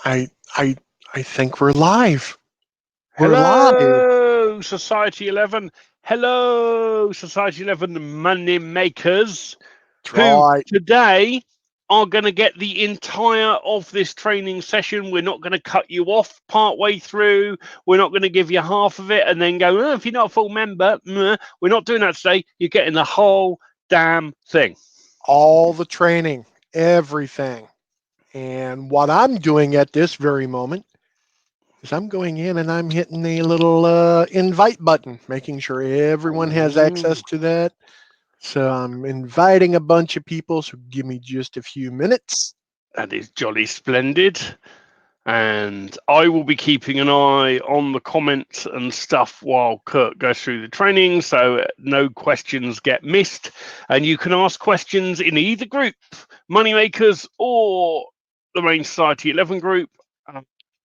I I I think we're live. We're live. Hello, Society 11. Hello, Society 11 money makers That's who right. today are going to get the entire of this training session. We're not going to cut you off part way through. We're not going to give you half of it and then go, oh, if you're not a full member, we're not doing that today. You're getting the whole damn thing. All the training, everything. And what I'm doing at this very moment is I'm going in and I'm hitting the little invite button, making sure everyone has Ooh, access to that. So I'm inviting a bunch of people. So give me just a few minutes. that is jolly splendid. And I will be keeping an eye on the comments and stuff while Kurt goes through the training, so no questions get missed. And you can ask questions in either group, Moneymakers or the Main Society 11 group.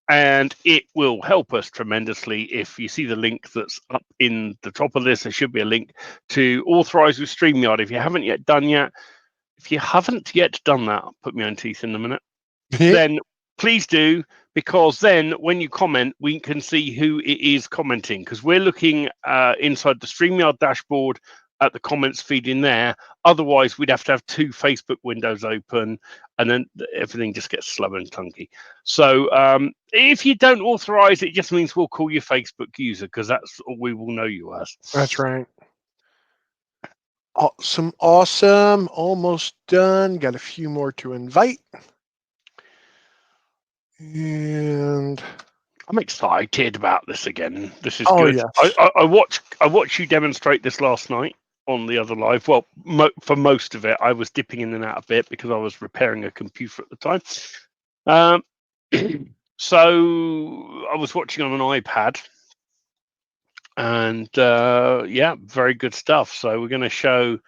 And it will help us tremendously. If you see the link that's up in the top of this, there should be a link to authorize with StreamYard. If you haven't yet done that, I'll put my own teeth in a minute, then please do, because then when you comment, we can see who it is commenting, because we're looking inside the StreamYard dashboard at the comments feed in there. Otherwise, we'd have to have two Facebook windows open, and then everything just gets slow and clunky. So if you don't authorize it, just means we'll call you Facebook user, because that's all we will know you as. That's right. Awesome, awesome. Almost done. Got a few more to invite. And I'm excited about this again. This is oh good. yes. I watched you demonstrate this last night on the other live. Well, for most of it, I was dipping in and out a bit because I was repairing a computer at the time. Um, so I was watching on an iPad, and yeah, very good stuff. So we're going to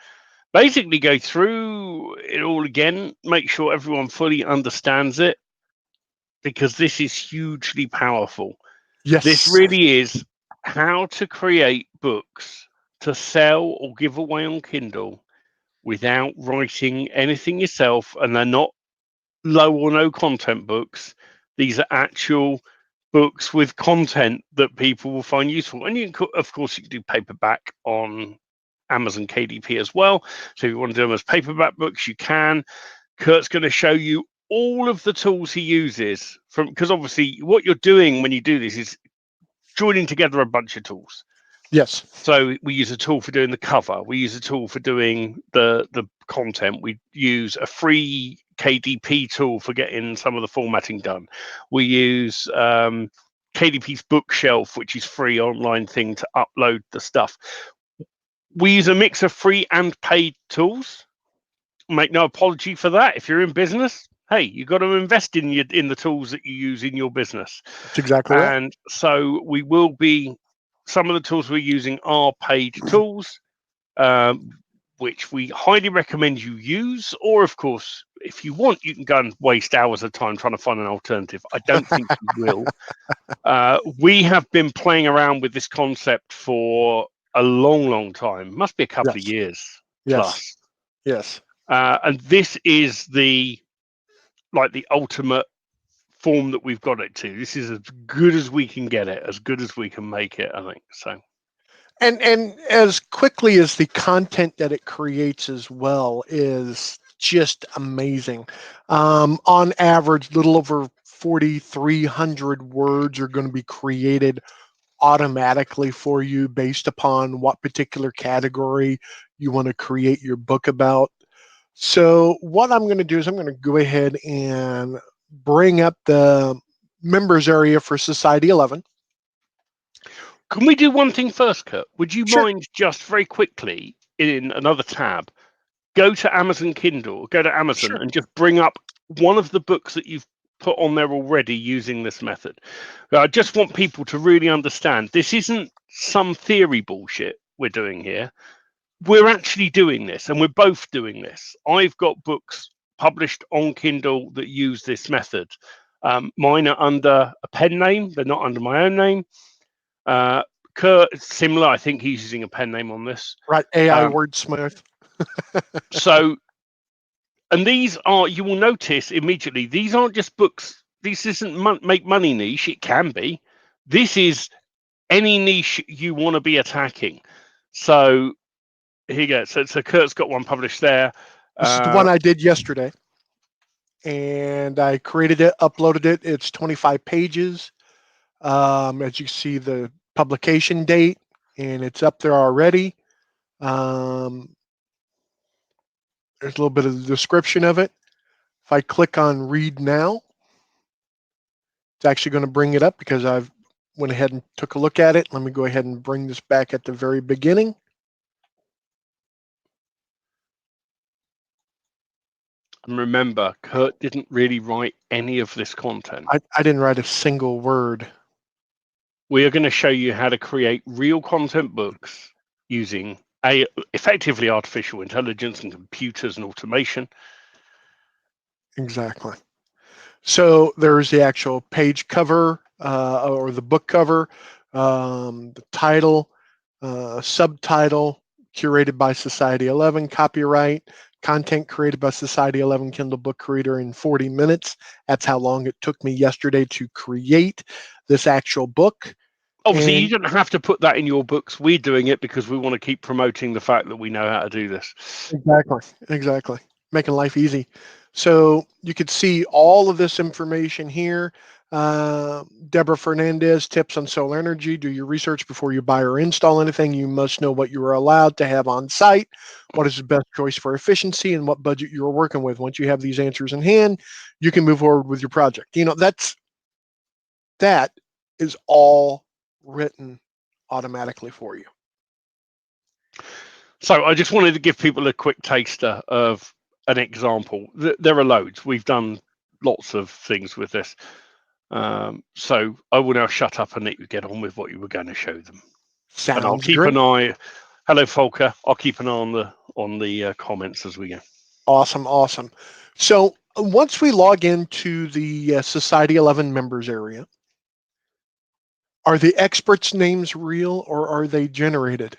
basically go through it all again, make sure everyone fully understands it, because this is hugely powerful. This Yes. really is how to create books to sell or give away on Kindle without writing anything yourself. And they're not low or no content books. These are actual books with content that people will find useful. And you can, of course, you can do paperback on Amazon KDP as well. So if you want to do them as paperback books, you can. Kurt's going to show you all of the tools he uses, from because obviously what you're doing when you do this is joining together a bunch of tools. Yes. So we use a tool for doing the cover. We use a tool for doing the content. We use a free KDP tool for getting some of the formatting done. We use KDP's Bookshelf, which is free online thing to upload the stuff. We use a mix of free and paid tools. Make no apology for that. If you're in business, hey, you've got to invest in the tools that you use in your business. That's exactly right. And so we will be, some of the tools we're using are paid tools, um, which we highly recommend you use. Or, of course, if you want, you can go and waste hours of time trying to find an alternative. I don't think you will. We have been playing around with this concept for a long, long time. Must be a couple of Yes. years Yes. plus. Yes. And this is the ultimate form that we've got it to. This is as good as we can get it, as good as we can make it, I think. So And as quickly as the content that it creates as well is just amazing. On average, little over 4,300 words are going to be created automatically for you based upon what particular category you want to create your book about. So what I'm going to do is I'm going to go ahead and bring up the members area for Society 11. can we do one thing first, Kurt? Would you Sure. mind just very quickly in another tab, go to Amazon Kindle, go to Amazon Sure. and just bring up one of the books that you've put on there already using this method? I just want people to really understand this isn't some theory bullshit we're doing here. We're actually doing this, and we're both doing this. I've got books published on Kindle that use this method. Mine are under a pen name, they're not under my own name. Kurt, similar, I think he's using a pen name on this. Right. AI Um, wordsmith. so, and these are, you will notice immediately, these aren't just books this isn't make money niche. It can be. This is any niche you want to be attacking. So here you go. So Kurt's got one published there. This is the one I did yesterday, and I created it, uploaded it. It's 25 pages. As you see, the publication date, and it's up there already. There's a little bit of the description of it. If I click on read now, it's actually going to bring it up because I've went ahead and took a look at it. Let me go ahead and bring this back at the very beginning. And remember, Kurt didn't really write any of this content. I didn't write a single word. We are going to show you how to create real content books using effectively artificial intelligence and computers and automation. Exactly. So there's the actual page cover or the book cover, the title, subtitle, curated by Society 11, copyright, content created by Society 11 Kindle Book Reader in 40 minutes. That's how long it took me yesterday to create this actual book. Obviously, you don't have to put that in your books. We're doing it because we want to keep promoting the fact that we know how to do this. Exactly. Making life easy. So you could see all of this information here. Deborah Fernandez, tips on solar energy. Do your research before you buy or install anything. You must know what you are allowed to have on site, what is the best choice for efficiency, and what budget you are working with. Once you have these answers in hand, you can move forward with your project. You know, that is all written automatically for you. So I just wanted to give people a quick taster of an example. There are loads. We've done lots of things with this. So I will now shut up and let you get on with what you were going to show them. Sounds and I'll keep great. an eye. Hello, Volker. I'll keep an eye on the comments as we go. Awesome. So once we log into the Society 11 members area, are the experts' names real or are they generated?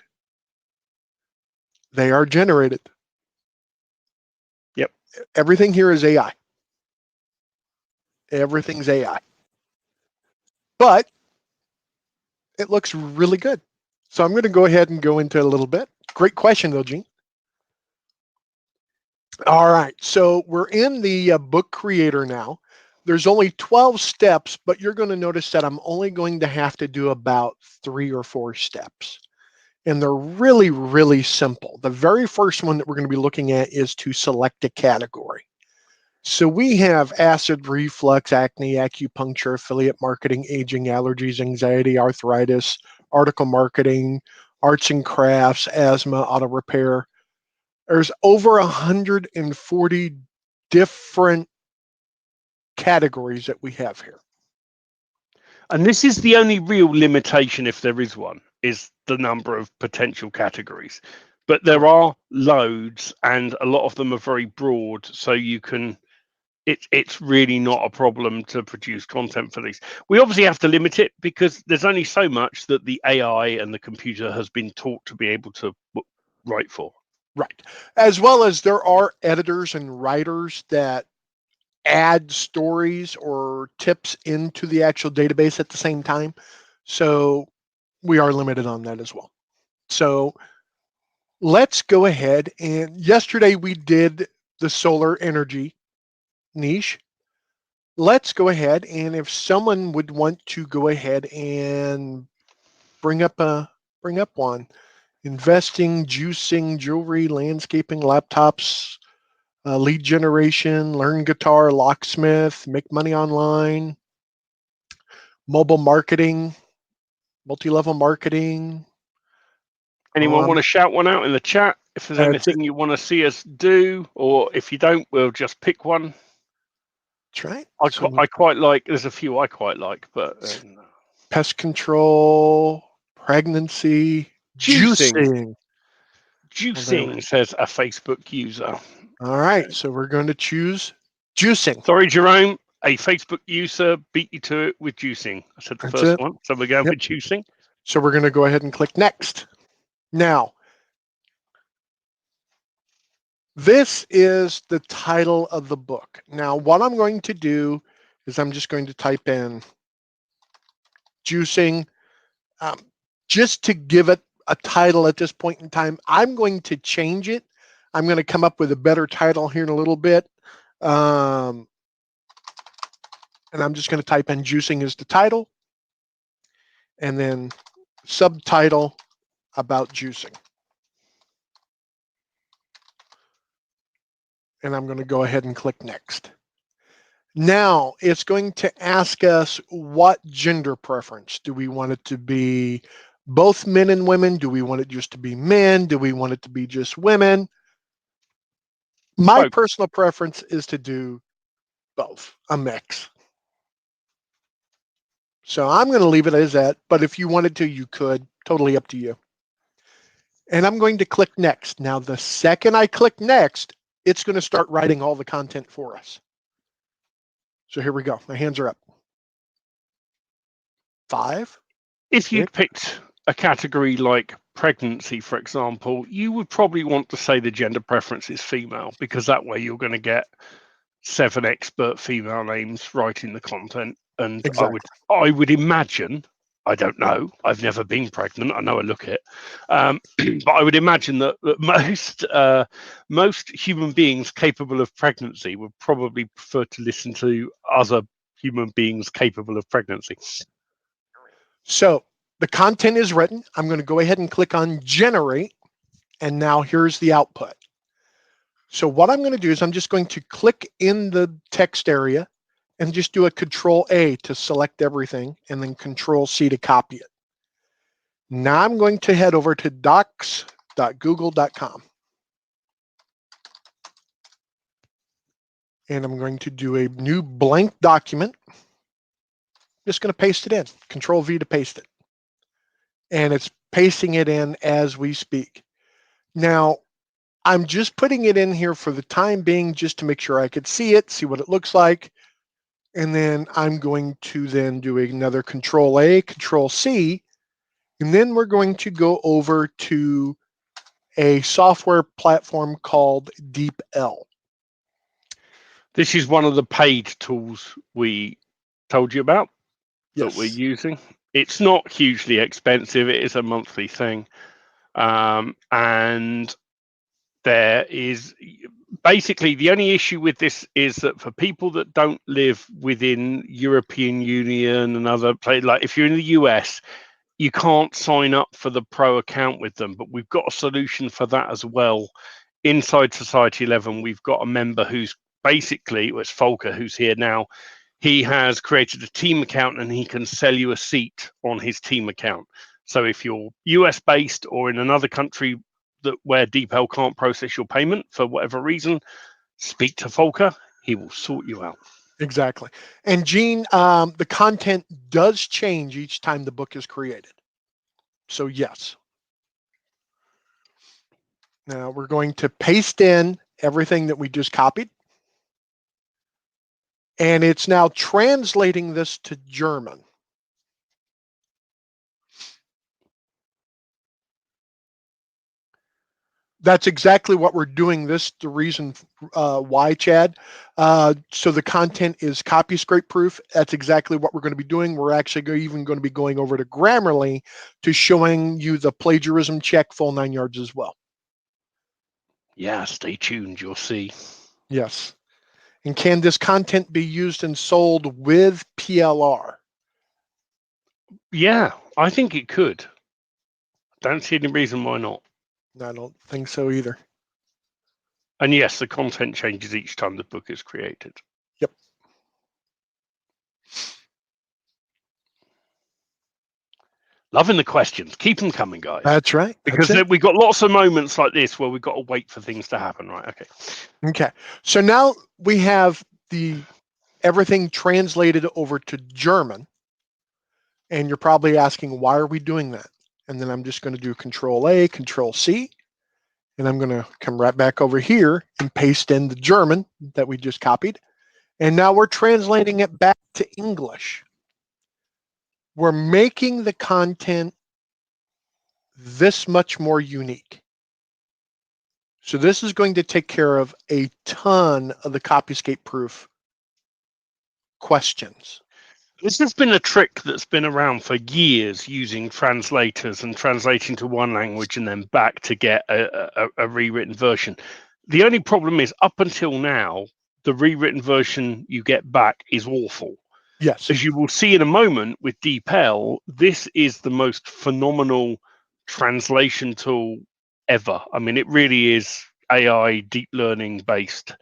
They are generated. Yep. Everything here is AI. Everything's AI. But it looks really good. So I'm going to go ahead and go into it a little bit. Great question, though, Gene. All right. So we're in the book creator now. There's only 12 steps, but you're going to notice that I'm only going to have to do about 3 or 4 steps. And they're really, really simple. The very first one that we're going to be looking at is to select a category. So we have acid reflux, acne, acupuncture, affiliate marketing, aging, allergies, anxiety, arthritis, article marketing, arts and crafts, asthma, auto repair. There's over 140 different categories that we have here. And this is the only real limitation, if there is one, is the number of potential categories. But there are loads, and a lot of them are very broad, so you can. It's really not a problem to produce content for these. We obviously have to limit it because there's only so much that the AI and the computer has been taught to be able to write for. Right. As well as there are editors and writers that add stories or tips into the actual database at the same time. So we are limited on that as well. So let's go ahead, and yesterday we did the solar energy niche. Let's go ahead, and if someone would want to go ahead and bring up one, investing, juicing, jewelry, landscaping, laptops, lead generation, learn guitar, locksmith, make money online, mobile marketing, multi-level marketing. Anyone want to shout one out in the chat? If there's anything you want to see us do, or if you don't, we'll just pick one. That's right. I quite like. There's a few I quite like, but pest control, pregnancy, juicing. Juicing says a Facebook user. All right, so we're going to choose juicing. Sorry, Jerome. A Facebook user beat you to it with juicing. I said the first one, so we're going for juicing. So we're going to go ahead and click next. Now, this is the title of the book. Now, what I'm going to do is I'm just going to type in juicing, just to give it a title at this point in time. I'm going to change it. I'm going to come up with a better title here in a little bit. And I'm just going to type in juicing as the title, and then subtitle about juicing. And I'm going to go ahead and click next. Now it's going to ask us what gender preference. Do we want it to be both men and women? Do we want it just to be men? Do we want it to be just women? My Both. personal preference is to do both, a mix. So I'm going to leave it as that, but if you wanted to, you could. Totally up to you. And I'm going to click next. Now, the second I click next, it's going to start writing all the content for us. So here we go. My hands are up. 5. If you'd 6. picked a category like pregnancy, for example, you would probably want to say the gender preference is female, because that way you're going to get 7 expert female names writing the content. And Exactly. I would imagine, I don't know, I've never been pregnant, I know I look it, but I would imagine that most human beings capable of pregnancy would probably prefer to listen to other human beings capable of pregnancy. So the content is written. I'm going to go ahead and click on generate. And now here's the output. So what I'm going to do is I'm just going to click in the text area and just do a Control A to select everything, and then Control C to copy it. Now I'm going to head over to docs.google.com. And I'm going to do a new blank document. Just going to paste it in. Control V to paste it. And it's pasting it in as we speak. Now, I'm just putting it in here for the time being, just to make sure I could see it, see what it looks like. And then I'm going to then do another Control A, Control C, and then we're going to go over to a software platform called DeepL. This is one of the paid tools we told you about that we're Yes. using. It's not hugely expensive. It is a monthly thing. And there is basically the only issue with this is that for people that don't live within European Union and other places, like if you're in the US, you can't sign up for the pro account with them, but we've got a solution for that as well. Inside Society 11, we've got a member who's basically, it's Volker, who's here now. He has created a team account and he can sell you a seat on his team account. So if you're US based or in another country where DeepL can't process your payment for whatever reason, speak to Volker. He will sort you out. Exactly. And Gene, the content does change each time the book is created. So yes. Now we're going to paste in everything that we just copied. And it's now translating this to German. That's exactly what we're doing. The reason why, Chad. So the content is copy scrape proof. That's exactly what we're going to be doing. We're actually even going to be going over to Grammarly to showing you the plagiarism check full 9 yards as well. Yeah, stay tuned. You'll see. Yes. And can this content be used and sold with PLR? Yeah, I think it could. Don't see any reason why not. I don't think so either. And yes, the content changes each time the book is created. Yep. Loving the questions. Keep them coming, guys. That's right. Because we've got lots of moments like this where we've got to wait for things to happen, right? Okay. Okay. So now we have everything translated over to German. And you're probably asking, why are we doing that? And then I'm just going to do Control A, Control C, and I'm going to come right back over here and paste in the German that we just copied. And now we're translating it back to English. We're making the content this much more unique. So this is going to take care of a ton of the copyscape proof questions. This has been a trick that's been around for years, using translators and translating to one language and then back to get a rewritten version. The only problem is, up until now, the rewritten version you get back is awful. Yes. As you will see in a moment with DeepL, this is the most phenomenal translation tool ever. I mean, it really is AI deep learning based.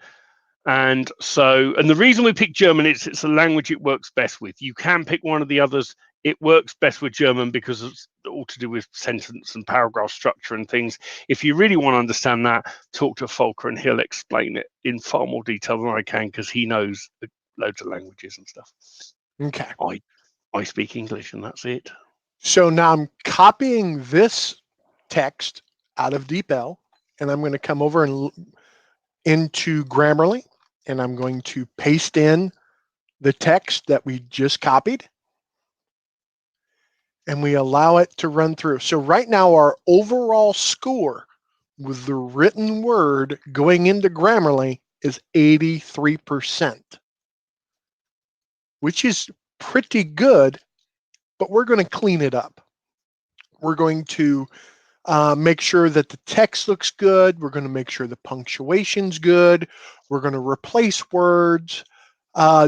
And so, and the reason we picked German is it's a language it works best with. You can pick one of the others. It works best with German because it's all to do with sentence and paragraph structure and things. If you really want to understand that, talk to Volker and he'll explain it in far more detail than I can, because he knows loads of languages and stuff. Okay. I speak English and that's it. So now I'm copying this text out of DeepL, and I'm going to come over and into Grammarly, and I'm going to paste in the text that we just copied, and we allow it to run through. So right now our overall score with the written word going into Grammarly is 83%, which is pretty good, but we're going to clean it up. We're going to make sure that the text looks good. We're going to make sure the punctuation's good. We're going to replace words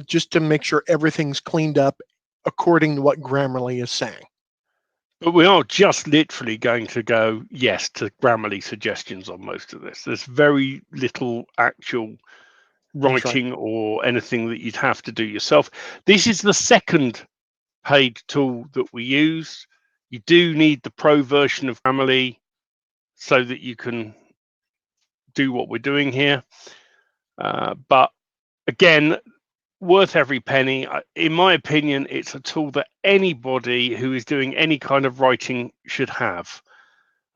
just to make sure everything's cleaned up according to what Grammarly is saying. But we are just literally going to go yes to Grammarly suggestions on most of this. There's very little actual writing or anything that you'd have to do yourself. This is the second paid tool that we use. You do need the pro version of Grammarly so that you can do what we're doing here. But again, worth every penny. In my opinion, it's a tool that anybody who is doing any kind of writing should have.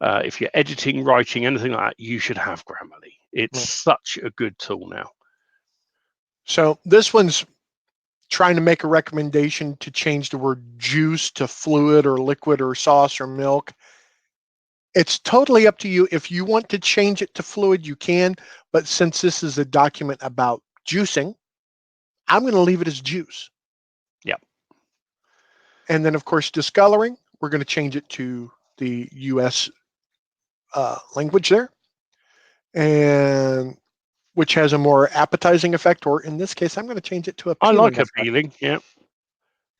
If you're editing, writing, anything like that, you should have Grammarly. It's such a good tool now. So this one's trying to make a recommendation to change the word juice to fluid or liquid or sauce or milk. It's totally up to you. If you want to change it to fluid, you can. But since this is a document about juicing, I'm going to leave it as juice. Yep. And then, of course, discoloring, we're going to change it to the US language there, and which has a more appetizing effect, or in this case, I'm going to change it to I appealing like effect. appealing, yeah.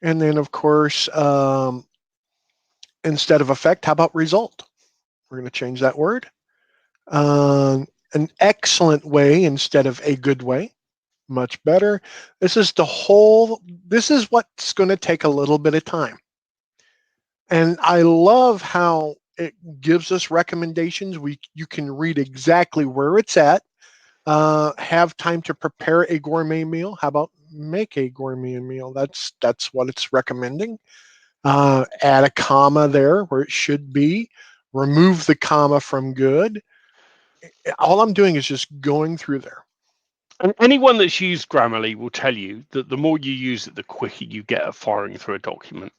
And then, of course, instead of effect, how about result? We're going to change that word. An excellent way instead of a good way. Much better. This is what's going to take a little bit of time. And I love how it gives us recommendations. You can read exactly where it's at. Have time to prepare a gourmet meal. How about make a gourmet meal? That's what it's recommending. Add a comma there where it should be. Remove the comma from good. All I'm doing is just going through there. And anyone that's used Grammarly will tell you that the more you use it, the quicker you get at firing through a document.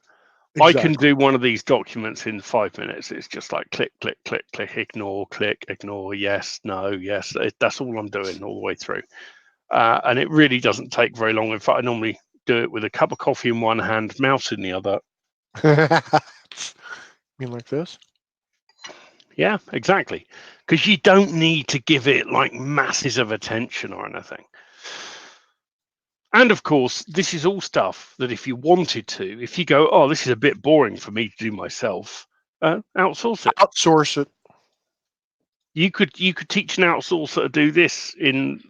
I can Exactly. do one of these documents in 5 minutes. It's just like click, click, click, click, ignore, yes, no, yes. That's all I'm doing all the way through. And it really doesn't take very long. In fact, I normally do it with a cup of coffee in one hand, mouse in the other. Mean like this? Yeah, exactly. Because you don't need to give it like masses of attention or anything. And of course, this is all stuff that if you wanted to, if you go, oh, this is a bit boring for me to do myself, outsource it. Outsource it. You could teach an outsourcer to do this in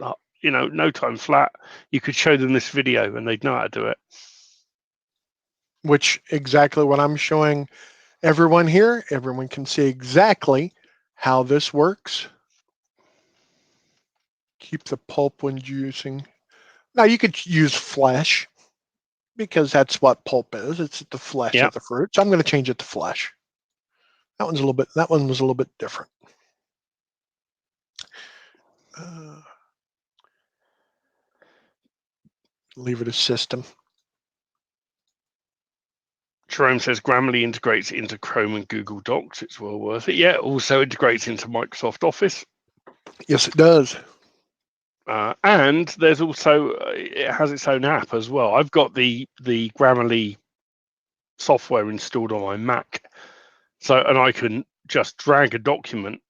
no time flat. You could show them this video and they'd know how to do it. Which exactly what I'm showing everyone here. Everyone can see exactly how this works. Keep the pulp when juicing. Now you could use flesh because that's what pulp is. It's the flesh Yeah. of the fruit. So I'm going to change it to flesh. That one was a little bit different. Leave it as system. Jerome says Grammarly integrates into Chrome and Google Docs. It's well worth it. Yeah, it also integrates into Microsoft Office. Yes, it does. And there's also it has its own app as well. I've got the Grammarly software installed on my Mac, and I can just drag a document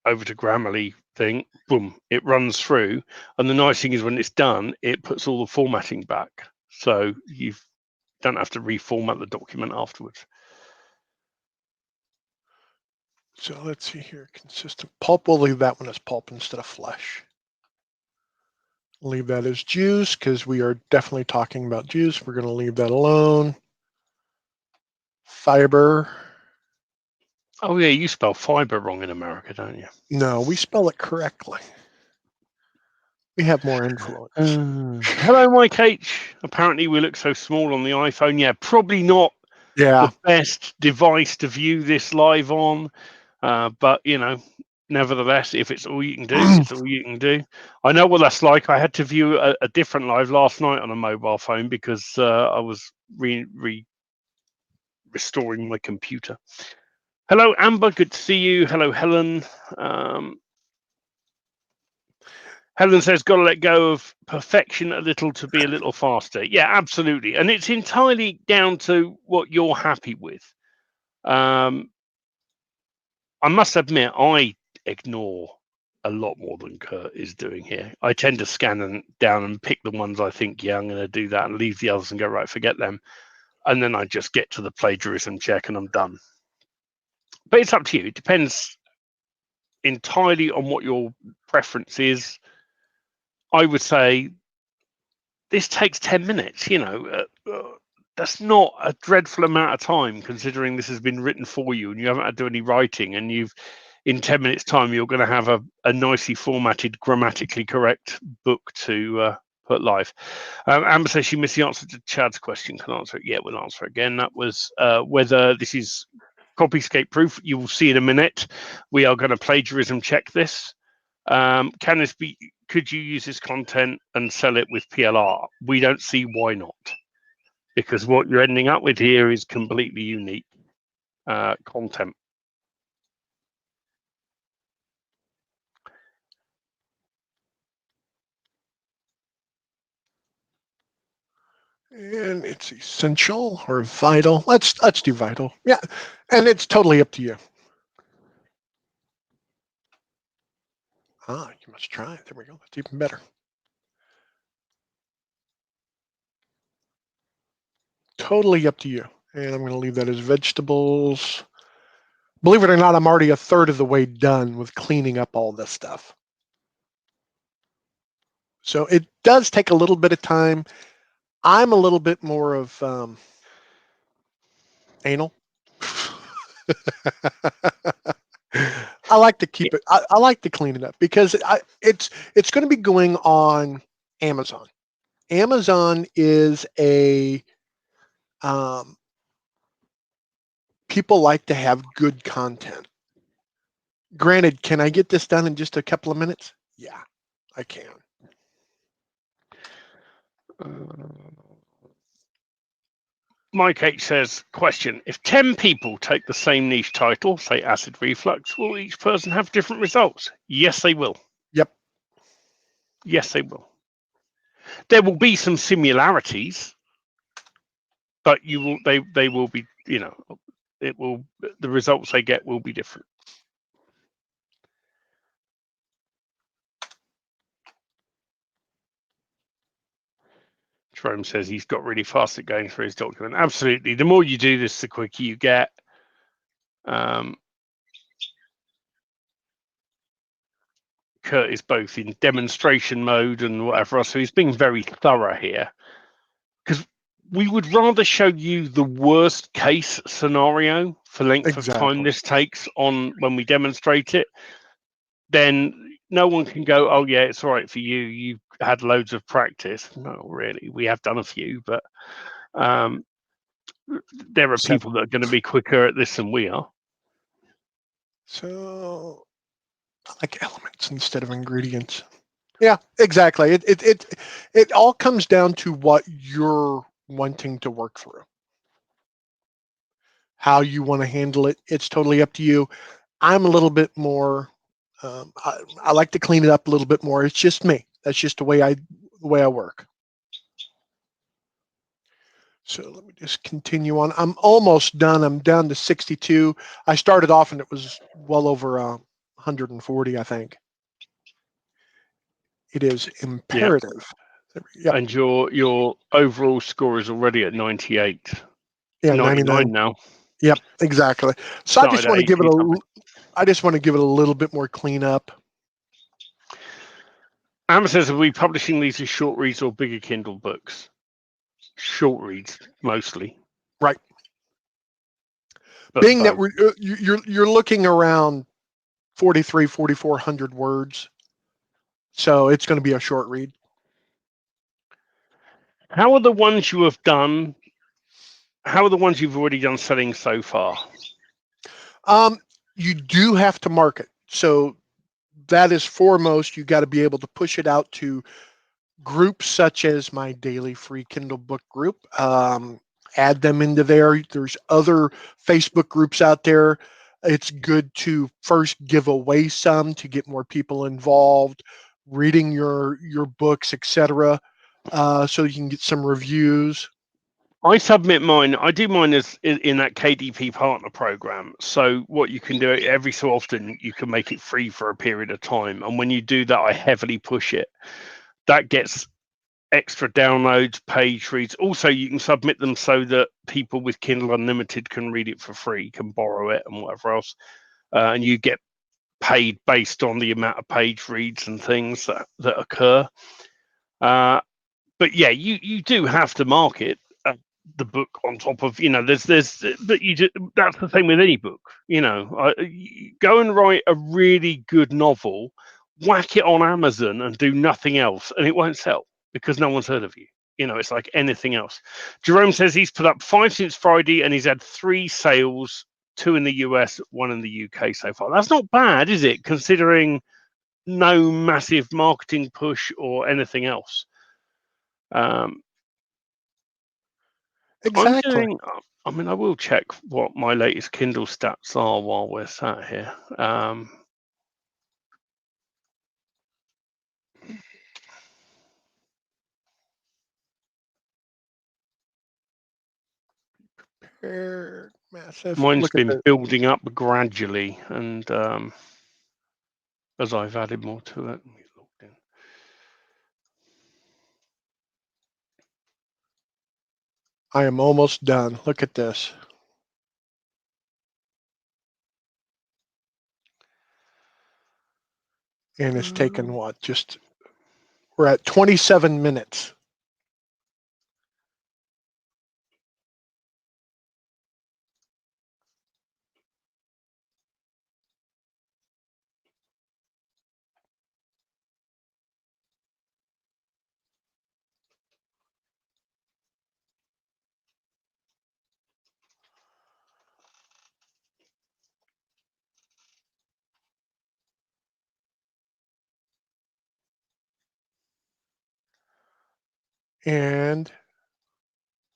over to Grammarly thing, boom, it runs through. And the nice thing is when it's done, it puts all the formatting back, so you don't have to reformat the document afterwards. So let's see here, consistent pulp. We'll leave that one as pulp instead of flesh. Leave that as juice because we are definitely talking about juice. We're going to leave that alone. Fiber. Oh yeah, you spell fiber wrong in America, don't you? No, we spell it correctly. We have more influence. Hello, Mike H. Apparently we look so small on the iPhone. Yeah, probably not Yeah. the best device to view this live on, but nevertheless, if it's all you can do, it's all you can do. I know what that's like. I had to view a different live last night on a mobile phone because I was restoring my computer. Hello, Amber. Good to see you. Hello, Helen. Helen says, got to let go of perfection a little to be a little faster. Yeah, absolutely. And it's entirely down to what you're happy with. I must admit, I ignore a lot more than Kurt is doing here. I tend to scan them down and pick the ones I think, yeah, I'm going to do that, and leave the others and go, right, forget them. And then I just get to the plagiarism check and I'm done. But it's up to you. It depends entirely on what your preference is. I would say this takes 10 minutes, that's not a dreadful amount of time considering this has been written for you and you haven't had to do any writing, and in 10 minutes time you're going to have a nicely formatted, grammatically correct book to put live. Amber says she missed the answer to Chad's question. Can I answer it? Yeah, we'll answer it again. That was whether this is copyscape proof. You will see in a minute. We are going to plagiarism check this. Can this be? Could you use this content and sell it with PLR? We don't see why not, because what you're ending up with here is completely unique content. And it's essential or vital. Let's do vital. Yeah, and it's totally up to you. You must try it. There we go. That's even better. Totally up to you. And I'm going to leave that as vegetables. Believe it or not, I'm already a third of the way done with cleaning up all this stuff. So it does take a little bit of time. I'm a little bit more of anal. I like to keep it. I like to clean it up because it's going to be going on Amazon. Amazon is people like to have good content. Granted, can I get this done in just a couple of minutes? Yeah, I can. Mike H says, question, if 10 people take the same niche title, say acid reflux, will each person have different results? Yes, they will. Yep. Yes, they will. There will be some similarities, but they will be, the results they get will be different. Jerome says he's got really fast at going through his document. Absolutely. The more you do this, the quicker you get. Kurt is both in demonstration mode and whatever else, so he's being very thorough here. Because we would rather show you the worst case scenario for length of time this takes on when we demonstrate it. Then no one can go, oh yeah, it's all right for you. You've had loads of practice. No, really, we have done a few, but there are people that are going to be quicker at this than we are. So I like elements instead of ingredients. Yeah, exactly. It all comes down to what you're wanting to work through. How you want to handle it, it's totally up to you. I'm a little bit more, I like to clean it up a little bit more. It's just me. That's just the way I work. So let me just continue on. I'm almost done. I'm down to 62. I started off and it was well over 140, I think. It is Yep. imperative. Yep. And your overall score is already at 98. Yeah, 99 99. now. Yep, exactly. So I just Started at want to give it 80 something. a little bit more cleanup. Amber says, are we publishing these as short reads or bigger Kindle books? Short reads, mostly. Right. But Being that both. you're looking around 4,400 words, so it's going to be a short read. How are the ones you have done? How are the ones you've already done selling so far? You do have to market. So that is foremost. You got to be able to push it out to groups such as my daily free Kindle book group. Add them into there. There's other Facebook groups out there. It's good to first give away some to get more people involved, reading your books, etc., so you can get some reviews. I submit mine. I do mine as in that KDP partner program. So what you can do every so often, you can make it free for a period of time. And when you do that, I heavily push it. That gets extra downloads, page reads. Also, you can submit them so that people with Kindle Unlimited can read it for free, can borrow it and whatever else. And you get paid based on the amount of page reads and things that occur. But yeah, you do have to market the book on top of, but that's the same with any book. Go and write a really good novel, whack it on Amazon and do nothing else, and it won't sell because no one's heard of you. It's like anything else. Jerome says he's put up 5 since Friday and he's had 3 sales, 2 in the US, 1 in the UK so far. That's not bad, is it? Considering no massive marketing push or anything else. Exactly. I will check what my latest Kindle stats are while we're sat here. Massive. Mine's Look at been that. building up gradually, and as I've added more to it. I am almost done. Look at this. And it's taken what? We're at 27 minutes. And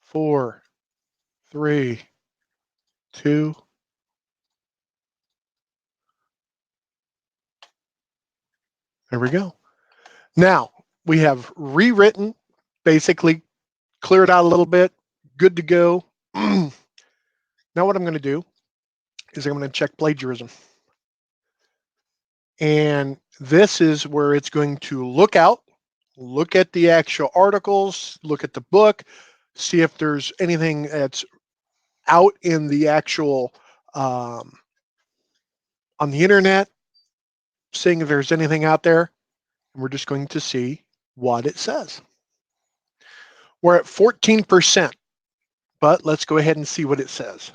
4, 3, 2. There we go. Now we have rewritten, basically cleared out a little bit, good to go. Now what I'm going to do is I'm going to check plagiarism. And this is where it's going to look at the actual articles, look at the book, see if there's anything that's out in the actual on the internet, seeing if there's anything out there. And we're just going to see what it says. We're at 14%, but let's go ahead and see what it says.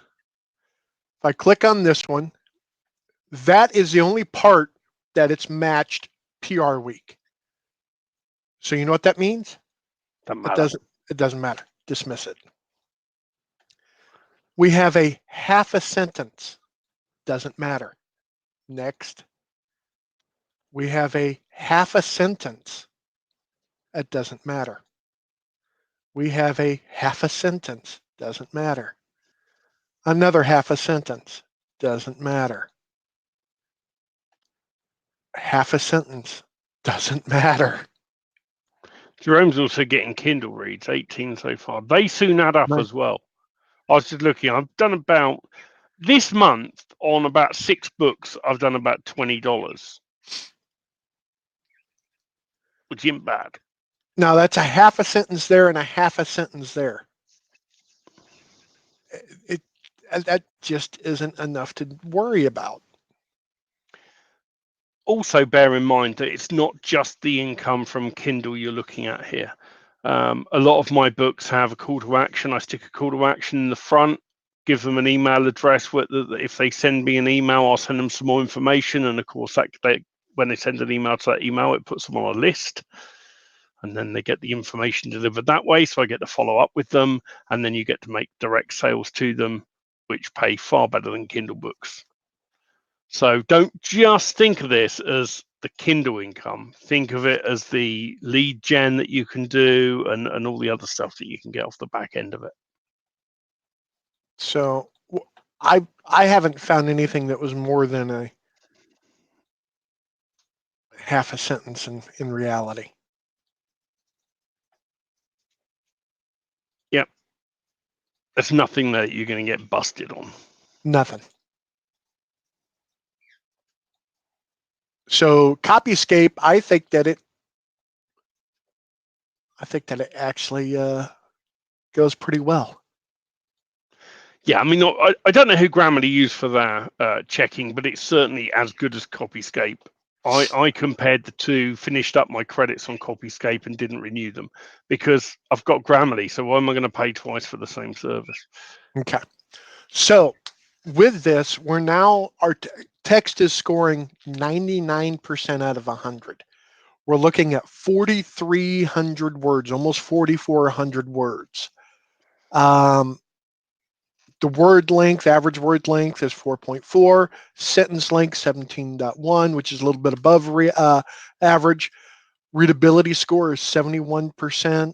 If I click on this one, that is the only part that it's matched PR week. So you know what that means? It doesn't matter. Dismiss it. We have a half a sentence. Doesn't matter. Next. We have a half a sentence. It doesn't matter. We have a half a sentence. Doesn't matter. Another half a sentence. Doesn't matter. Half a sentence. Doesn't matter. Jerome's also getting Kindle reads, 18 so far. They soon add up as well. I was just looking. I've done about this month on about 6 books. I've done about $20, which isn't bad. Now that's a half a sentence there and a half a sentence there. That just isn't enough to worry about. Also, bear in mind that it's not just the income from Kindle you're looking at here. A lot of my books have a call to action. I stick a call to action in the front, give them an email address. If they send me an email, I'll send them some more information. And of course, when they send an email to that email, it puts them on a list. And then they get the information delivered that way. So I get to follow up with them. And then you get to make direct sales to them, which pay far better than Kindle books. So don't just think of this as the Kindle income. Think of it as the lead gen that you can do and all the other stuff that you can get off the back end of it. So I haven't found anything that was more than a half a sentence in reality. Yep. There's nothing that you're going to get busted on. Nothing. So Copyscape, I think that it actually goes pretty well. Yeah, I mean, I don't know who Grammarly used for that checking, but it's certainly as good as Copyscape. I compared the two, finished up my credits on Copyscape and didn't renew them because I've got Grammarly. So why am I going to pay twice for the same service? Okay. So with this, we're now, our text is scoring 99% out of 100. We're looking at 4,300 words, almost 4,400 words. The word length, average word length is 4.4. Sentence length, 17.1, which is a little bit above average. Readability score is 71%.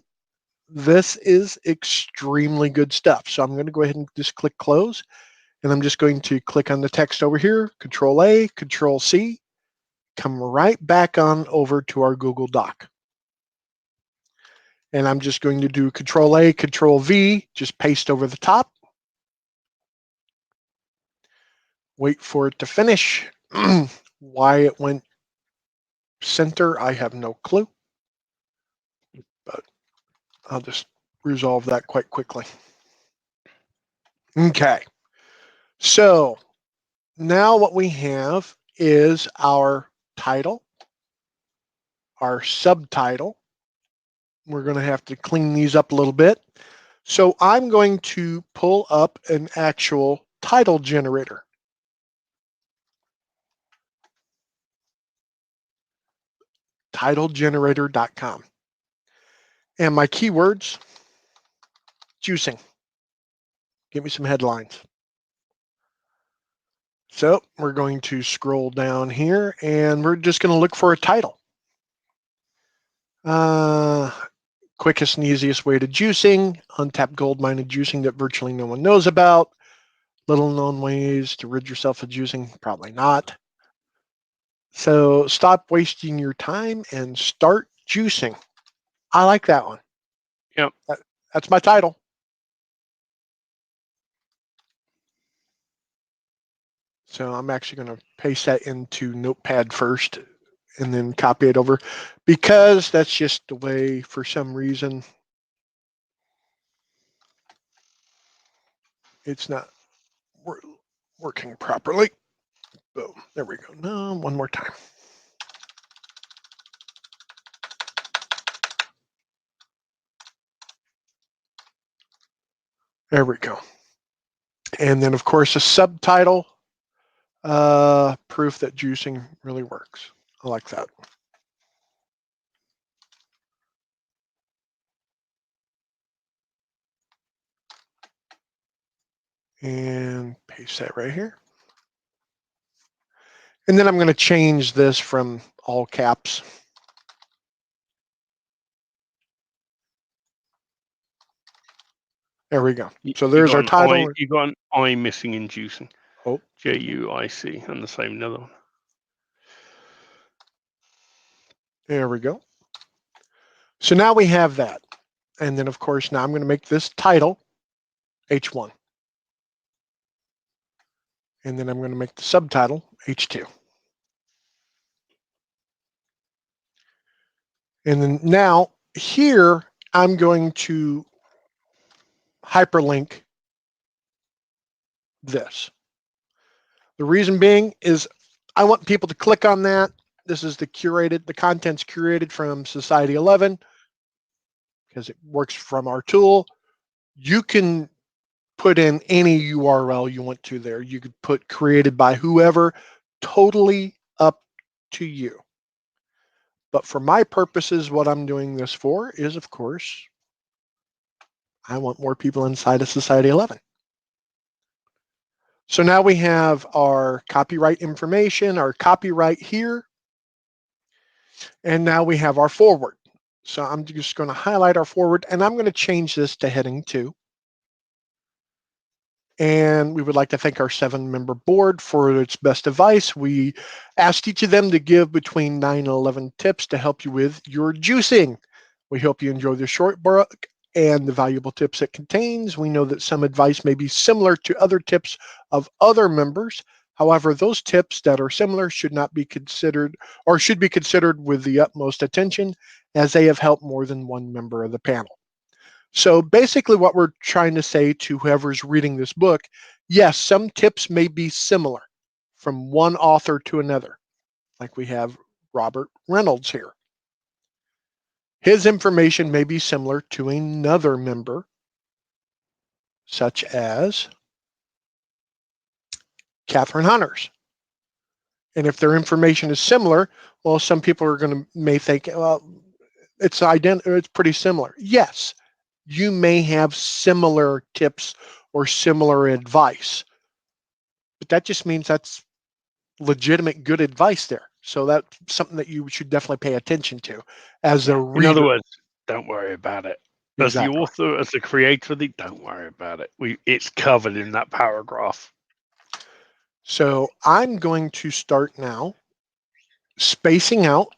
This is extremely good stuff. So I'm going to go ahead and just click close. And I'm just going to click on the text over here, Control A, Control C, come right back on over to our Google Doc. And I'm just going to do Control A, Control V, just paste over the top. Wait for it to finish. Why it went center, I have no clue. But I'll just resolve that quite quickly. Okay. So now what we have is our title, our subtitle. We're going to have to clean these up a little bit. So I'm going to pull up an actual title generator. Titlegenerator.com. And my keywords, juicing. Give me some headlines. So we're going to scroll down here and we're just going to look for a title. Quickest and easiest way to juicing, untapped gold mine of juicing that virtually no one knows about. Little known ways to rid yourself of juicing, probably not. So stop wasting your time and start juicing. I like that one. Yep. That's my title. So I'm actually going to paste that into Notepad first and then copy it over because that's just the way, for some reason, it's not working properly. Boom. There we go. No, one more time. There we go. And then, of course, a subtitle, proof that juicing really works. I like that. And paste that right here. And then I'm going to change this from all caps. There we go. So there's our title. You got an I missing in juicing. Oh, Juic, and the same another one. There we go. So now we have that. And then, of course, now I'm going to make this title H1. And then I'm going to make the subtitle H2. And then now here, I'm going to hyperlink this. The reason being is I want people to click on that. This is the content's curated from Society 11 because it works from our tool. You can put in any URL you want to there. You could put created by whoever, totally up to you. But for my purposes, what I'm doing this for is, of course, I want more people inside of Society 11. So now we have our copyright information, our copyright here, and now we have our forward. So I'm just going to highlight our forward, and I'm going to change this to heading 2. And we would like to thank our 7-member board for its best advice. We asked each of them to give between 9 and 11 tips to help you with your juicing. We hope you enjoy the short book and the valuable tips it contains. We know that some advice may be similar to other tips of other members. However, those tips that are similar should not be considered or should be considered with the utmost attention as they have helped more than one member of the panel. So basically what we're trying to say to whoever's reading this book, yes, some tips may be similar from one author to another, like we have Robert Reynolds here. His information may be similar to another member, such as Catherine Hunter's. And if their information is similar, well, some people are going to may think, well, it's pretty similar. Yes, you may have similar tips or similar advice, but that just means that's legitimate good advice there. So that's something that you should definitely pay attention to as a In other reader. words, don't worry about it. As the Exactly. author, as the creator, don't worry about it. It's covered in that paragraph. So I'm going to start now spacing out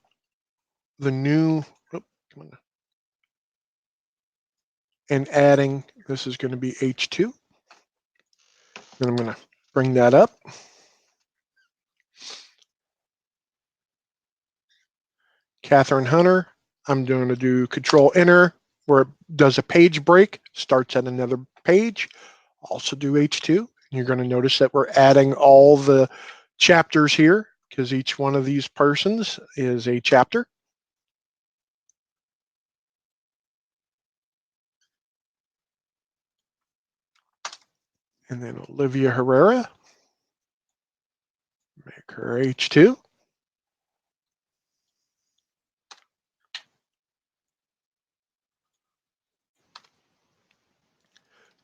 the new and adding, this is going to be H2. Then I'm going to bring that up. Catherine Hunter, I'm going to do Control Enter where it does a page break, starts at another page. Also do H2. You're going to notice that we're adding all the chapters here because each one of these persons is a chapter. And then Olivia Herrera, make her H2.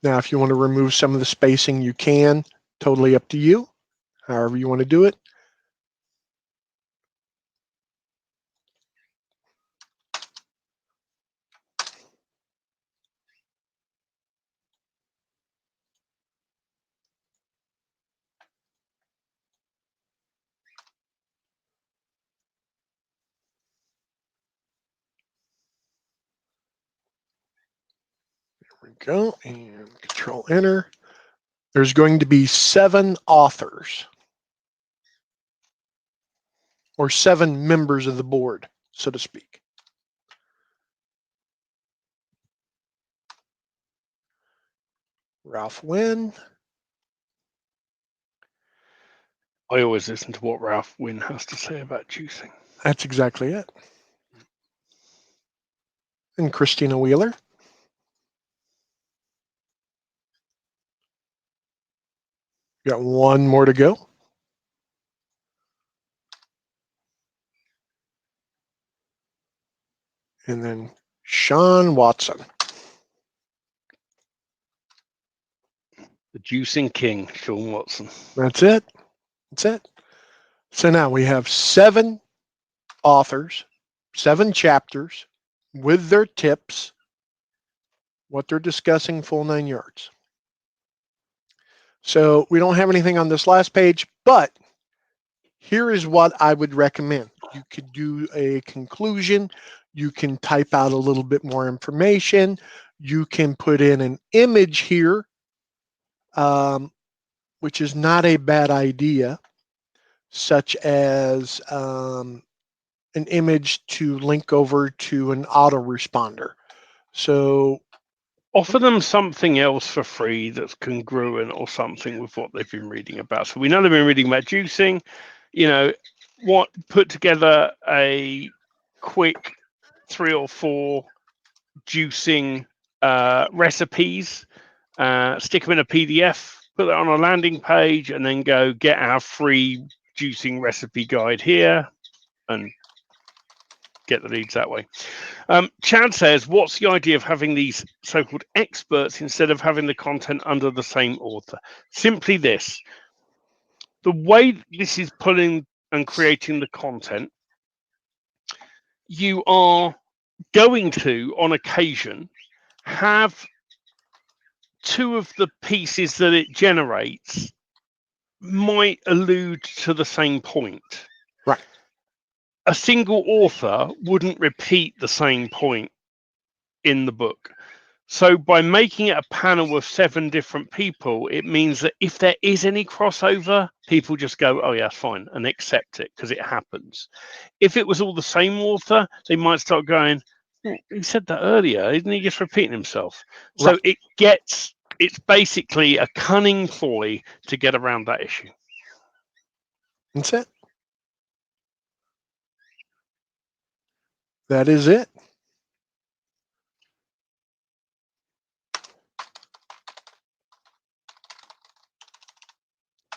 Now, if you want to remove some of the spacing, you can. Totally up to you, however you want to do it. There we go, and Control Enter. There's going to be 7 authors or 7 members of the board, so to speak. Ralph Wynn. I always listen to what Ralph Wynn has to say about juicing. That's exactly it. And Christina Wheeler. Got 1 more to go. And then Sean Watson. The juicing king, Sean Watson. That's it. That's it. So now we have 7 authors, 7 chapters with their tips, what they're discussing, full 9 yards. So we don't have anything on this last page, but here is what I would recommend. You could do a conclusion. You can type out a little bit more information. You can put in an image here, which is not a bad idea, such as an image to link over to an autoresponder. So offer them something else for free that's congruent or something with what they've been reading about. So we know they've been reading about juicing. Put together a quick 3 or 4 juicing recipes, stick them in a PDF, put that on a landing page, and then go get our free juicing recipe guide here and get the leads that way. Chad says, what's the idea of having these so-called experts instead of having the content under the same author? Simply this. The way this is pulling and creating the content, you are going to, on occasion, have 2 of the pieces that it generates might allude to the same point. right. A single author wouldn't repeat the same point in the book. So by making it a panel of 7 different people, it means that if there is any crossover, people just go, oh yeah, that's fine, and accept it because it happens. If it was all the same author, they might start going, he said that earlier, isn't he just repeating himself? So Right. it's basically a cunning ploy to get around that issue. That's it. That is it.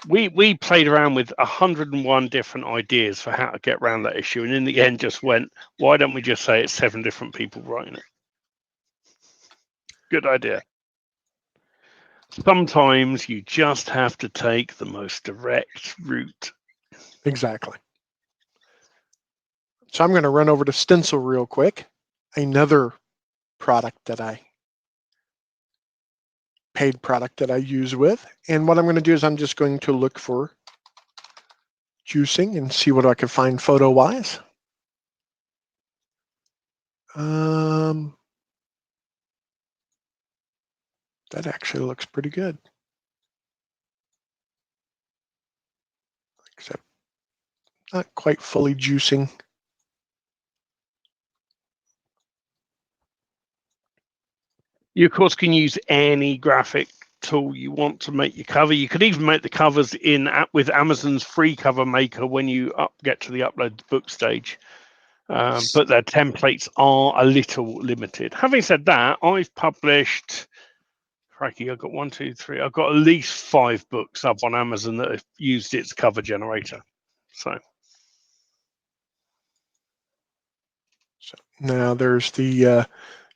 We played around with 101 different ideas for how to get around that issue, and in the end just went, why don't we just say it's 7 different people writing it? Good idea. Sometimes you just have to take the most direct route. Exactly. So I'm going to run over to Stencil real quick, another paid product that I use with. And what I'm going to do is I'm just going to look for juicing and see what I can find photo-wise. That actually looks pretty good. Except not quite fully juicing. You, of course, can use any graphic tool you want to make your cover. You could even make the covers with Amazon's free cover maker when you get to the upload book stage. But their templates are a little limited. Having said that, I've published, crikey, I've got 1, 2, 3, I've got at least 5 books up on Amazon that have used its cover generator. So now there's the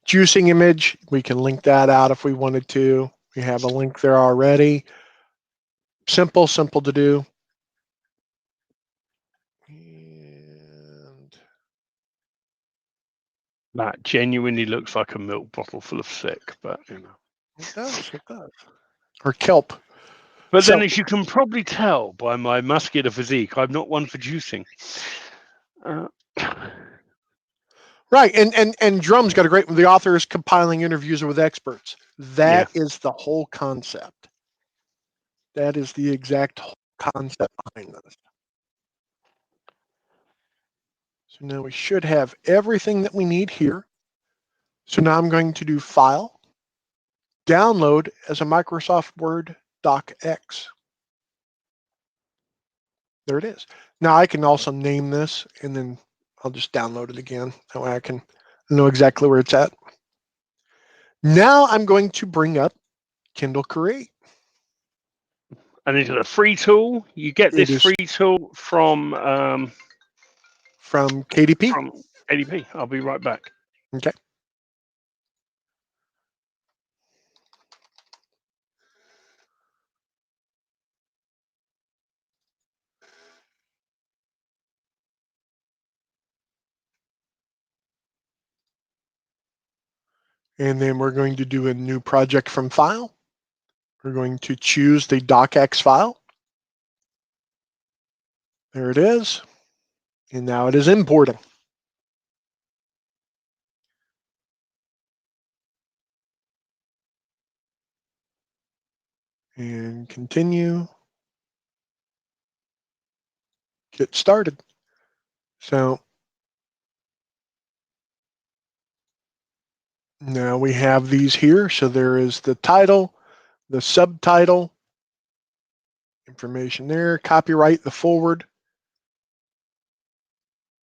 juicing image. We can link that out if we wanted to. We have a link there already. Simple to do. And that genuinely looks like a milk bottle full of sick, but you know. it does. Or kelp. But So, then, as you can probably tell by my muscular physique, I'm not one for juicing. right, and Drum's got a great. The author is compiling interviews with experts. That is the whole concept. That is the exact whole concept behind this. So now we should have everything that we need here. So now I'm going to do File, Download as a Microsoft Word Docx. There it is. Now I can also name this, and then I'll just download it again. That way I can know exactly where it's at. Now I'm going to bring up Kindle Create. And it's a free tool. You get this free tool from KDP. From KDP. I'll be right back. Okay. And then we're going to do a new project from File. We're going to choose the Docx file. There it is. And now it is importing. and continue. Get started. So now we have these here. So there is the title, the subtitle, information there, copyright, the forward,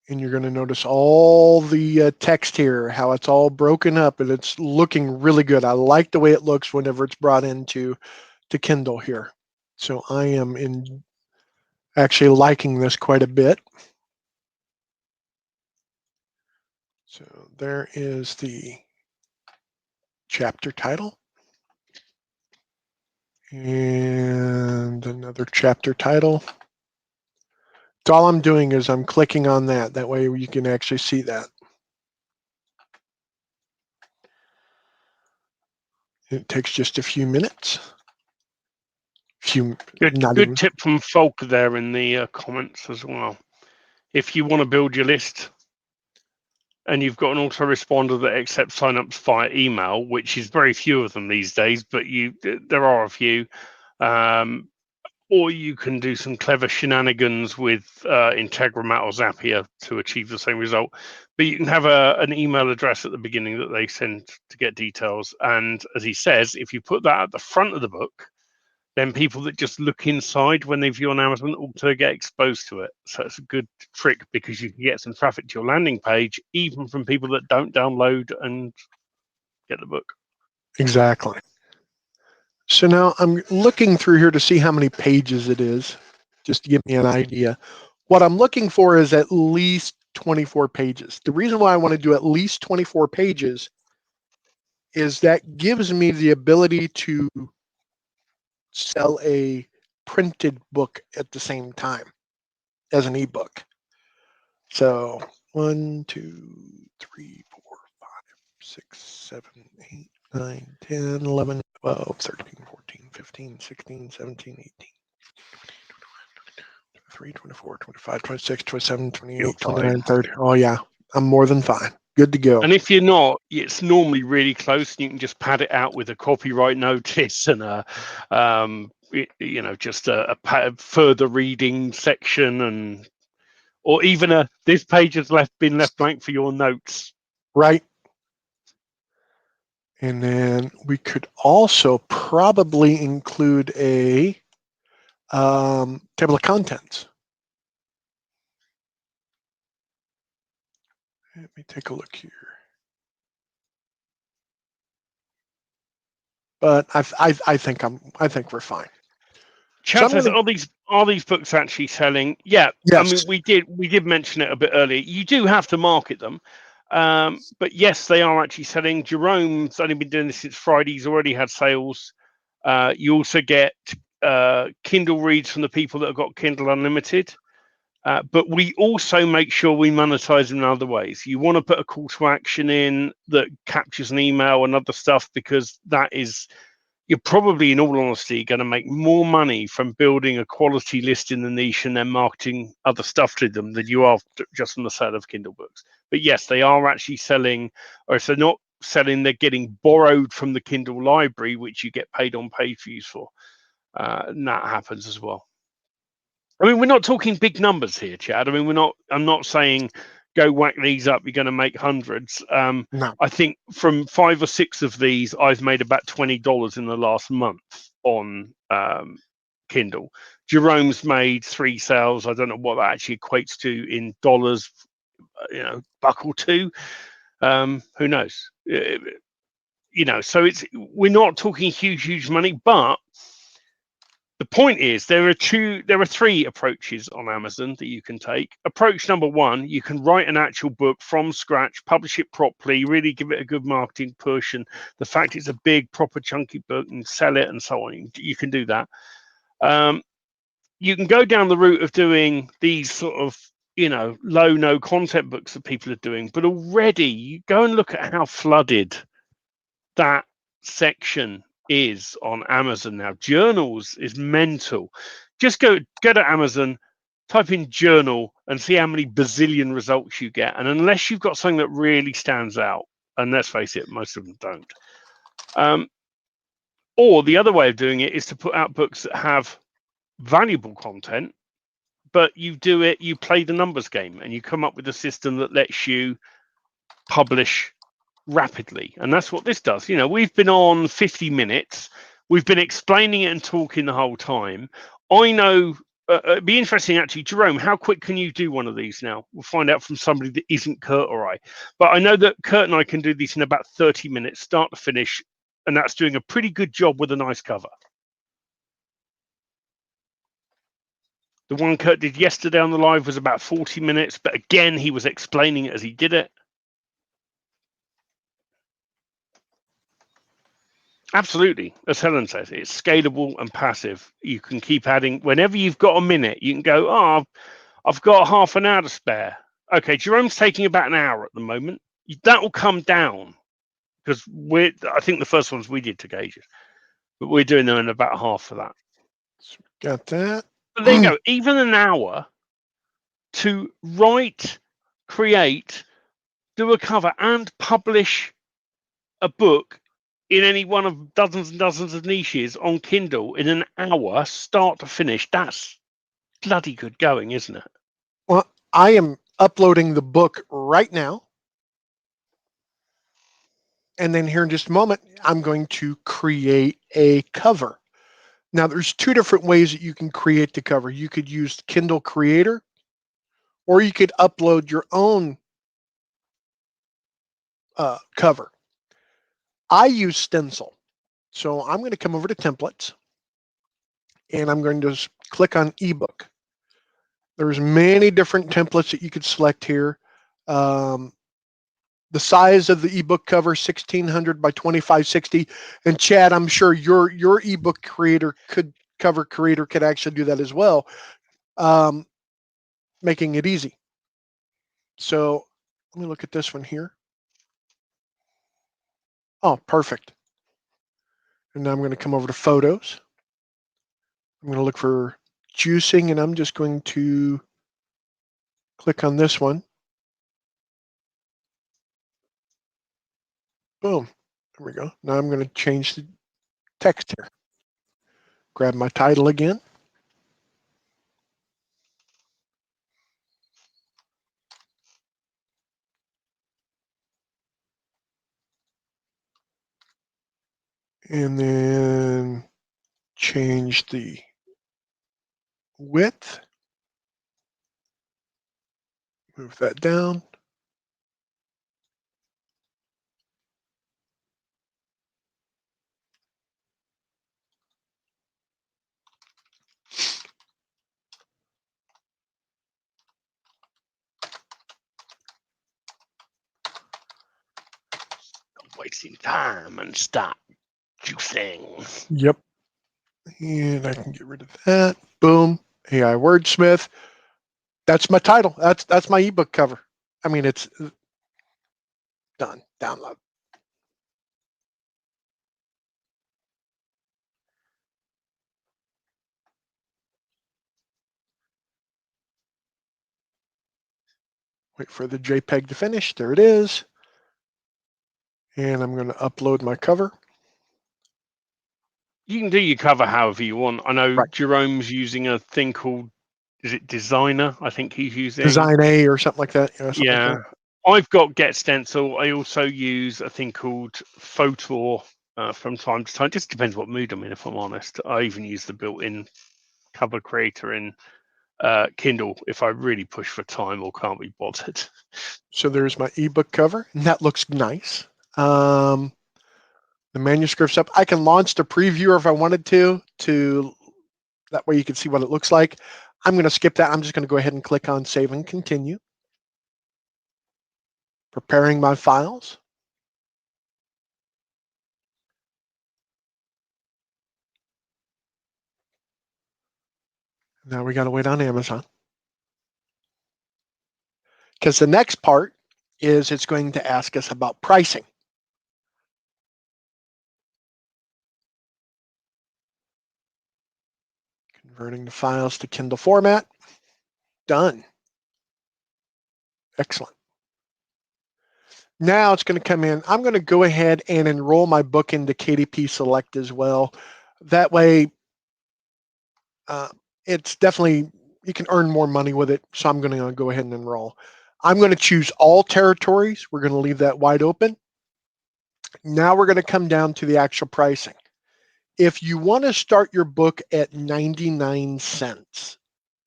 and you're going to notice all the text here, how it's all broken up, and it's looking really good. I like the way it looks whenever it's brought into Kindle here. So I am actually liking this quite a bit. So there is the chapter title and another chapter title. So all I'm doing is I'm clicking on that. That way you can actually see that. It takes just a few minutes. Good tip from Volker there in the comments as well. If you want to build your list and you've got an autoresponder that accepts signups via email, which is very few of them these days, but there are a few, or you can do some clever shenanigans with Integromat or Zapier to achieve the same result. But you can have an email address at the beginning that they send to get details. And as he says, if you put that at the front of the book, then people that just look inside when they view on Amazon also get exposed to it. So it's a good trick because you can get some traffic to your landing page, even from people that don't download and get the book. Exactly. So now I'm looking through here to see how many pages it is, just to give me an idea. What I'm looking for is at least 24 pages. The reason why I want to do at least 24 pages is that gives me the ability to sell a printed book at the same time as an ebook. So 1, 2, 3, 4, 5, 6, 7, 8, 9, 10, 11, 12, 13, 14, 15, 16, 17, 18, 23, 24, 25, 26, 27, You're 28, fine. 29, 30. Oh, yeah. I'm more than fine. Good to go. And if you're not, it's normally really close. You can just pad it out with a copyright notice and just a further reading section, and or even this page has been left blank for your notes. Right. And then we could also probably include a table of contents. Let me take a look here. But I think we're fine. Chad says, are these books actually selling? Yeah, Yes. I mean we did mention it a bit earlier. You do have to market them, but yes, they are actually selling. Jerome's only been doing this since Friday. He's already had sales. You also get Kindle reads from the people that have got Kindle Unlimited. But we also make sure we monetize them in other ways. You want to put a call to action in that captures an email and other stuff, because you're probably, in all honesty, going to make more money from building a quality list in the niche and then marketing other stuff to them than you are just from the sale of Kindle books. But yes, they are actually selling, or if they're not selling, they're getting borrowed from the Kindle library, which you get paid on page views for. And that happens as well. I mean, we're not talking big numbers here, Chad. I mean, I'm not saying go whack these up, you're going to make hundreds. No. I think from 5 or 6 of these, I've made about $20 in the last month on Kindle. Jerome's made 3 sales. I don't know what that actually equates to in dollars, $1 or $2. Who knows? So we're not talking huge money, but the point is there are 3 approaches on Amazon that you can take. Approach number 1, you can write an actual book from scratch, publish it properly, really give it a good marketing push, and the fact it's a big, proper, chunky book, and sell it and so on. You can do that. You can go down the route of doing these sort of low no content books that people are doing, but already you go and look at how flooded that section is on Amazon now. Journals is mental. Just go to Amazon, type in journal, and see how many bazillion results you get. And unless you've got something that really stands out, and let's face it, most of them don't, Or the other way of doing it is to put out books that have valuable content, but you play the numbers game, and you come up with a system that lets you publish rapidly. And that's what this does. We've been on 50 minutes. We've been explaining it and talking the whole time. I know it'd be interesting, actually, Jerome, how quick can you do one of these now? We'll find out from somebody that isn't Kurt or I. But I know that Kurt and I can do these in about 30 minutes, start to finish, and that's doing a pretty good job with a nice cover. The one Kurt did yesterday on the live was about 40 minutes, but again, he was explaining it as he did it. Absolutely. As Helen says, it's scalable and passive. You can keep adding whenever you've got a minute. You can go, oh, I've got half an hour to spare. Okay, Jerome's taking about an hour at the moment. That will come down because I think the first ones we did took ages, but we're doing them in about half of that. Got that. But there you go. Even an hour to write, create, do a cover, and publish a book in any one of dozens and dozens of niches on Kindle in an hour, start to finish. That's bloody good going, isn't it? Well, I am uploading the book right now. And then here in just a moment, I'm going to create a cover. Now, there's two different ways that you can create the cover. You could use Kindle Creator, or you could upload your own cover. I use Stencil. So I'm going to come over to Templates, and I'm going to click on ebook. There's many different templates that you could select here. The size of the ebook cover, 1600 by 2560. And Chad, I'm sure your ebook cover creator could actually do that as well, making it easy. So let me look at this one here. Oh, perfect. And now I'm going to come over to photos. I'm going to look for juicing, and I'm just going to click on this one. Boom. There we go. Now I'm going to change the text here. Grab my title again. And then change the width. Move that down. Wasting time and stop juicing. Yep. And I can get rid of that. Boom. AI Wordsmith. That's my title. That's my ebook cover. I mean, it's done. Download. Wait for the JPEG to finish. There it is. And I'm going to upload my cover. You can do your cover however you want. I know Right. Jerome's using a thing called, is it Designer? I think he's using. Design A or something like that. Yeah. Like that. I've got Get Stencil. I also use a thing called Photor from time to time. Just depends what mood I'm in, if I'm honest. I even use the built-in cover creator in Kindle if I really push for time or can't be bothered. So there's my ebook cover, and that looks nice. The manuscript's up. I can launch the preview if I wanted to that way you can see what it looks like. I'm going to skip that. I'm just going to go ahead and click on Save and Continue. Preparing my files. Now we got to wait on Amazon. Because the next part is it's going to ask us about pricing. Converting the files to Kindle format. Done. Excellent. Now it's going to come in. I'm going to go ahead and enroll my book into KDP Select as well. That way, uh, it's definitely, you can earn more money with it. So I'm going to go ahead and enroll. I'm going to choose all territories. We're going to leave that wide open. Now we're going to come down to the actual pricing. If you want to start your book at 99 cents,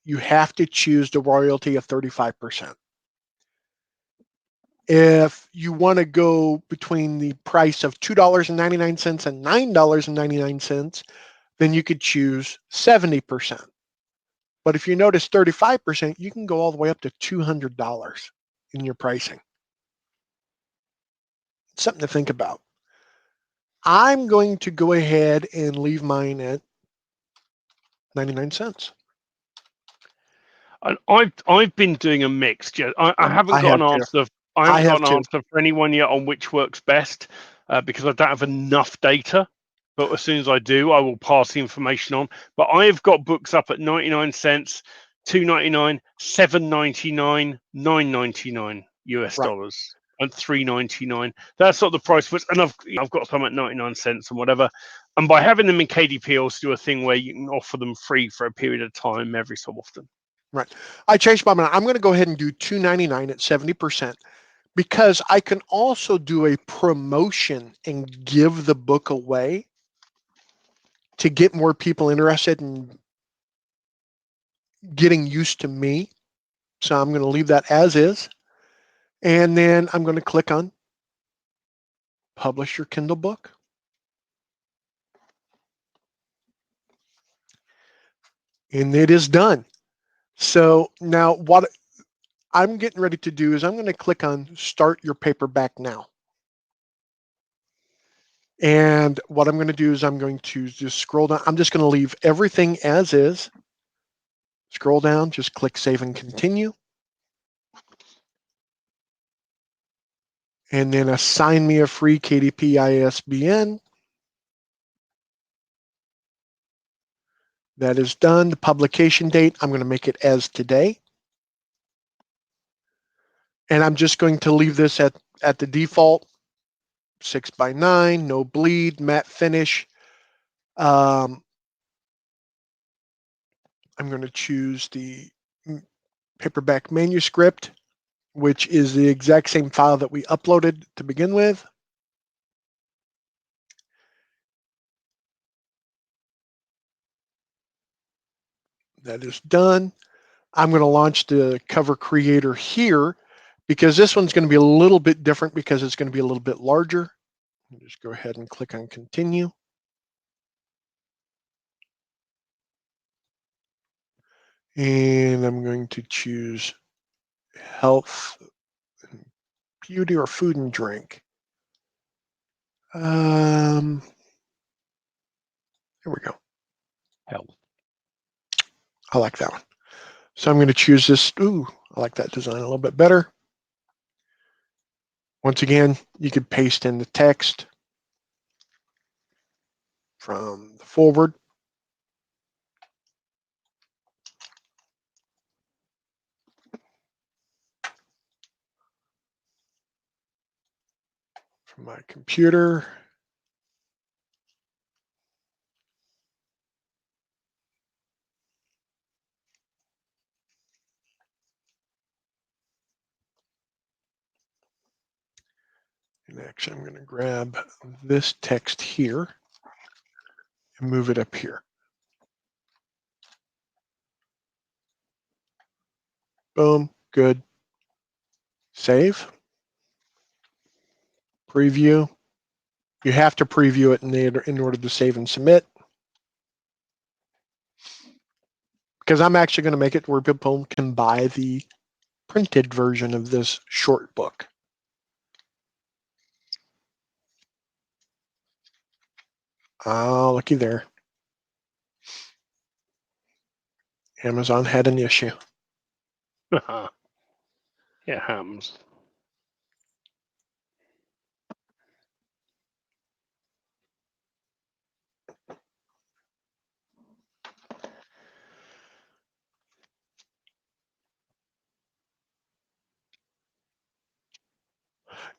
you have to choose the royalty of 35%. If you want to go between the price of $2.99 and $9.99, then you could choose 70%. But if you notice 35%, you can go all the way up to $200 in your pricing. Something to think about. I'm going to go ahead and leave mine at 99 cents. And I've been doing a mix. I haven't I got have an to. answer. I I haven't have got an to. answer for anyone yet on which works best because I don't have enough data. But as soon as I do, I will pass the information on. But I've got books up at 99 cents, $2.99, $7.99, $9.99 US Right. dollars, and $3.99. That's not the price. And I've got some at 99 cents and whatever. And by having them in KDP, I'll also do a thing where you can offer them free for a period of time every so often. Right. I changed my mind. I'm going to go ahead and do $2.99 at 70% because I can also do a promotion and give the book away to get more people interested in getting used to me. So I'm going to leave that as is. And then I'm going to click on publish your Kindle book. And it is done. So now what I'm getting ready to do is I'm going to click on start your paperback now. And what I'm going to do is I'm going to just scroll down. I'm just going to leave everything as is. Scroll down, just click save and continue. And then assign me a free KDP ISBN. That is done. The publication date, I'm going to make it as today. And I'm just going to leave this at the default 6x9, no bleed, matte finish. I'm going to choose the paperback manuscript, which is the exact same file that we uploaded to begin with. That is done. I'm going to launch the cover creator here because this one's going to be a little bit different because it's going to be a little bit larger. Just go ahead and click on continue. And I'm going to choose health, beauty, or food and drink. Here we go. Hell. I like that one. So I'm going to choose this. Ooh, I like that design a little bit better. Once again, you could paste in the text from the forward. From my computer. And actually, I'm going to grab this text here and move it up here. Boom, good. Save. Preview. You have to preview it in order to save and submit. Because I'm actually going to make it where people can buy the printed version of this short book. Oh, looky there. Amazon had an issue. It happens.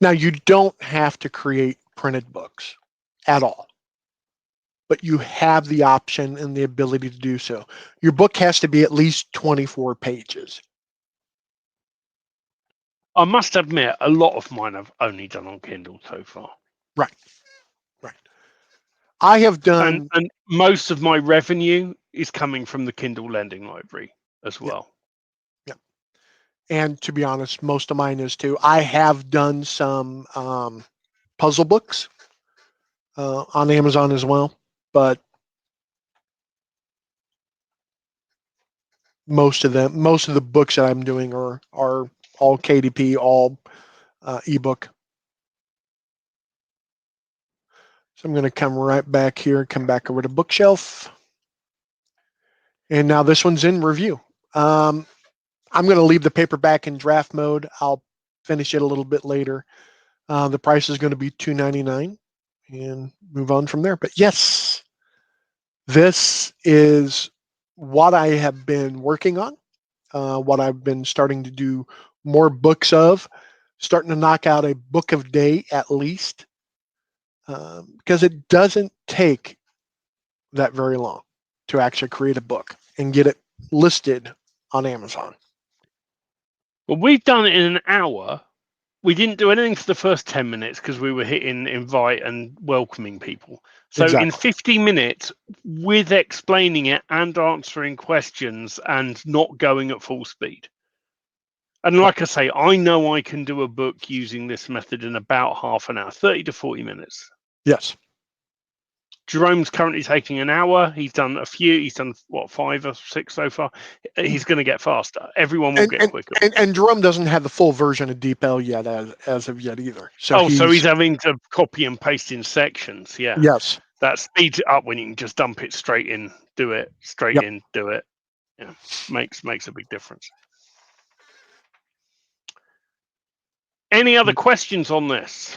Now, you don't have to create printed books at all, but you have the option and the ability to do so. Your book has to be at least 24 pages. I must admit, a lot of mine I've only done on Kindle so far. Right, right. I have And done, most of my revenue is coming from the Kindle lending library as yeah, well. yeah. And to be honest, most of mine is too. I have done some puzzle books on Amazon as well, but most of the books that I'm doing are all KDP, all ebook. So I'm going to come right back here, come back over to bookshelf, and now this one's in review. I'm going to leave the paperback in draft mode. I'll finish it a little bit later. The price is going to be $2.99, and move on from there. But yes, this is what I have been working on. What I've been starting to do more books of, starting to knock out a book a day at least, because it doesn't take that very long to actually create a book and get it listed on Amazon. Well, we've done it in an hour. We didn't do anything for the first 10 minutes because we were hitting invite and welcoming people. So in Exactly. 50 minutes, with explaining it and answering questions and not going at full speed. And Right. like I say, I know I can do a book using this method in about half an hour, 30 to 40 minutes. Yes. Jerome's currently taking an hour. He's done a few. He's done, what, 5 or 6 so far. He's going to get faster. Everyone will And get and, quicker. and Jerome doesn't have the full version of DeepL yet as of yet either. So Oh, so he's he's having to copy and paste in sections. Yeah. yes. That speeds it up when you can just dump it straight in, do it, straight Yep. in, do it. Yeah. Makes a big difference. Any other questions on this?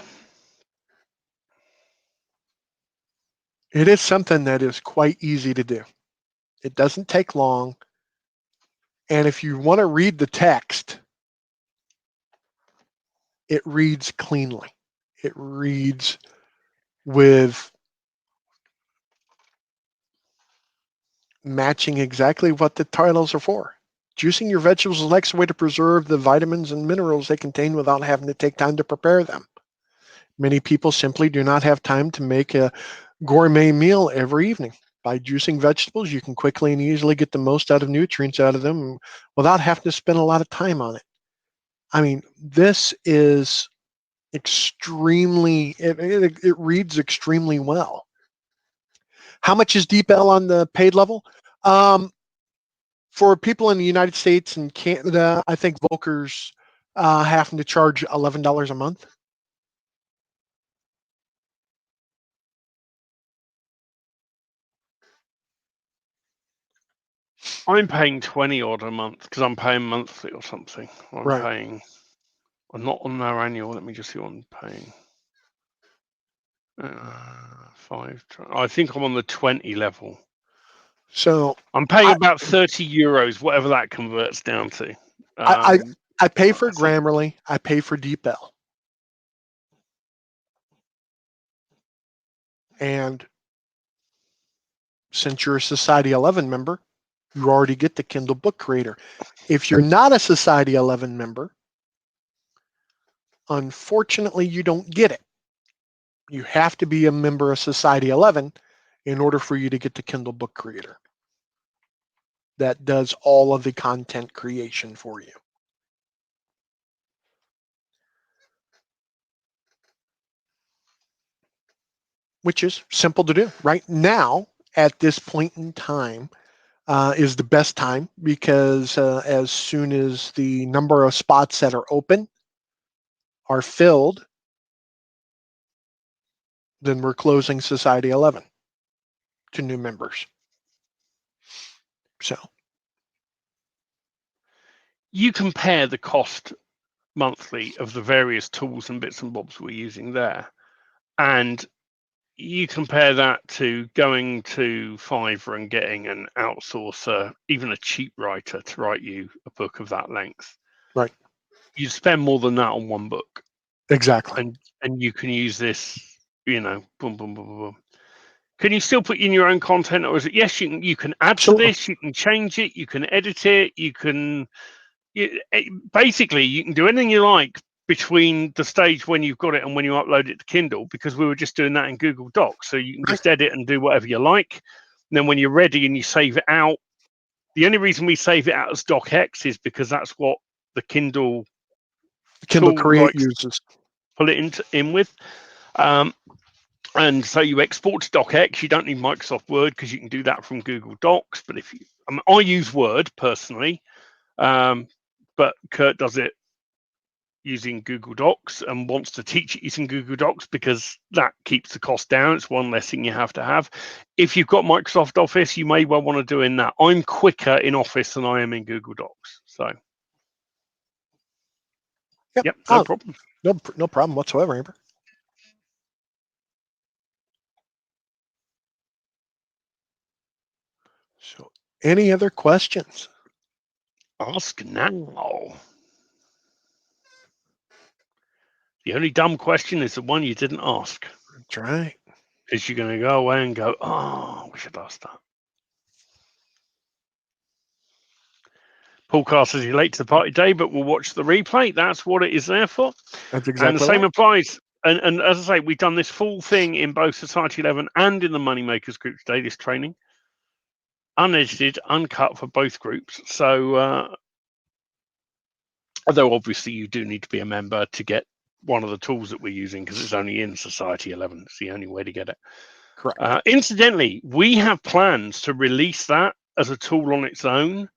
It is something that is quite easy to do. It doesn't take long. And if you want to read the text, it reads cleanly. It reads with matching exactly what the titles are for. Juicing your vegetables is an excellent way to preserve the vitamins and minerals they contain without having to take time to prepare them. Many people simply do not have time to make a gourmet meal every evening. By juicing vegetables, you can quickly and easily get the most out of nutrients out of them without having to spend a lot of time on it. I mean, this is extremely, it reads extremely well. How much is DeepL on the paid level? Um, for people in the United States and Canada, I think Volker's having to charge $11 a month. I'm paying 20 odd a month because I'm paying monthly or something. Right. I'm not on their annual. Let me just see what I'm paying. I think I'm on the 20 level. So I'm paying I, about 30 euros, whatever that converts down to. I, I, I pay for So Grammarly. I pay for DeepL. And since you're a Society 11 member, you already get the Kindle Book Creator. If you're not a Society 11 member, unfortunately, you don't get it. You have to be a member of Society 11 in order for you to get the Kindle Book Creator. That does all of the content creation for you. Which is simple to do. Right now, at this point in time, is the best time because as soon as the number of spots that are open are filled, then we're closing Society 11 to new members. So you compare the cost monthly of the various tools and bits and bobs we're using there, and you compare that to going to Fiverr and getting an outsourcer, even a cheap writer, to write you a book of that length. right. You spend more than that on one book. Exactly. and you can use this, boom, boom, boom, boom, boom. Can you still put in your own content, or is it yes? You can add to Absolutely. this. You can change it. You can edit it. Basically you can do anything you like between the stage when you've got it and when you upload it to Kindle, because we were just doing that in Google Docs. So you can Right. just edit and do whatever you like. And then when you're ready and you save it out, the only reason we save it out as Docx is because that's what the Kindle Kindle tool Create likes to uses. pull it in with. And so you export to Docx. You don't need Microsoft Word because you can do that from Google Docs. But I use Word personally, but Kurt does it using Google Docs and wants to teach it using Google Docs because that keeps the cost down. It's one less thing you have to have. If you've got Microsoft Office, you may well want to do in that. I'm quicker in Office than I am in Google Docs. So, Yep. yep, no problem. No problem whatsoever, Amber. So, any other questions? Ask now. The only dumb question is the one you didn't ask. That's right. Is you're going to go away and go, oh, we should ask that. Paul says he's late to the party today, but we'll watch the replay. That's what it is there for. That's And the exactly same right. applies. And as I say, we've done this full thing in both Society 11 and in the Moneymakers group today, this training. Unedited, uncut for both groups. So, although obviously you do need to be a member to get one of the tools that we're using, because it's only in Society 11. It's the only way to get it. Correct. Incidentally, we have plans to release that as a tool on its own.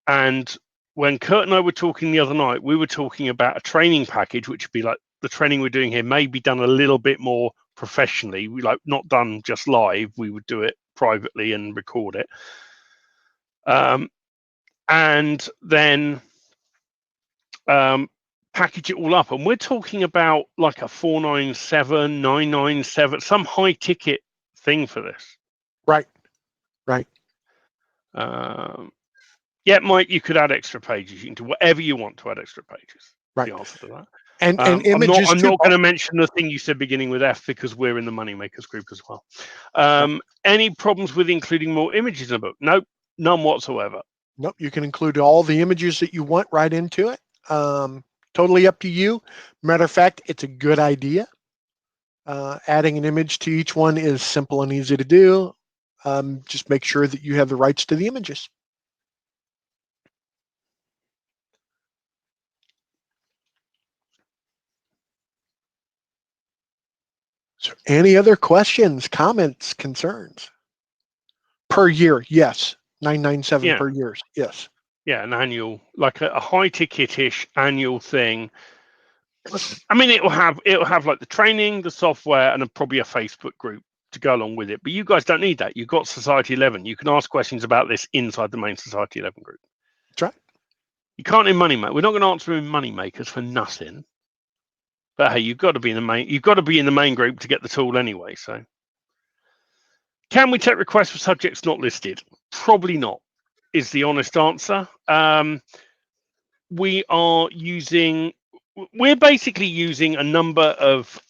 And when Kurt and I were talking the other night, we were talking about a training package, which would be like the training we're doing here, may be done a little bit more professionally. We not done just live. We would do it privately and record it. And then package it all up. And we're talking about like a 497, 997, some high ticket thing for this. Right. Yeah, Mike, you could add extra pages. You can do whatever you want to add extra pages. Right. The answer to that. And I'm images too, not Paul. going to mention the thing you said beginning with F because we're in the Moneymakers group as well. Any problems with including more images in a book? Nope, none whatsoever. Nope. You can include all the images that you want right into it. Totally up to you. Matter of fact, it's a good idea. Adding an image to each one is simple and easy to do. Just make sure that you have the rights to the images. So, any other questions, comments, concerns? Per year, yes. 997 Yeah, per year, yes. yeah, an annual, like a high ticket-ish annual thing. I mean, it'll have like the training, the software, and probably a Facebook group to go along with it. But you guys don't need that. You've got Society 11. You can ask questions about this inside the main Society 11 group. That's right. You can't in Moneymakers. We're not going to answer in Moneymakers for nothing. But hey, you've got to be in the main. You've got to be in the main group to get the tool anyway. So, can we take requests for subjects not listed? Probably not. Is the honest answer. We are using. We're basically using a number of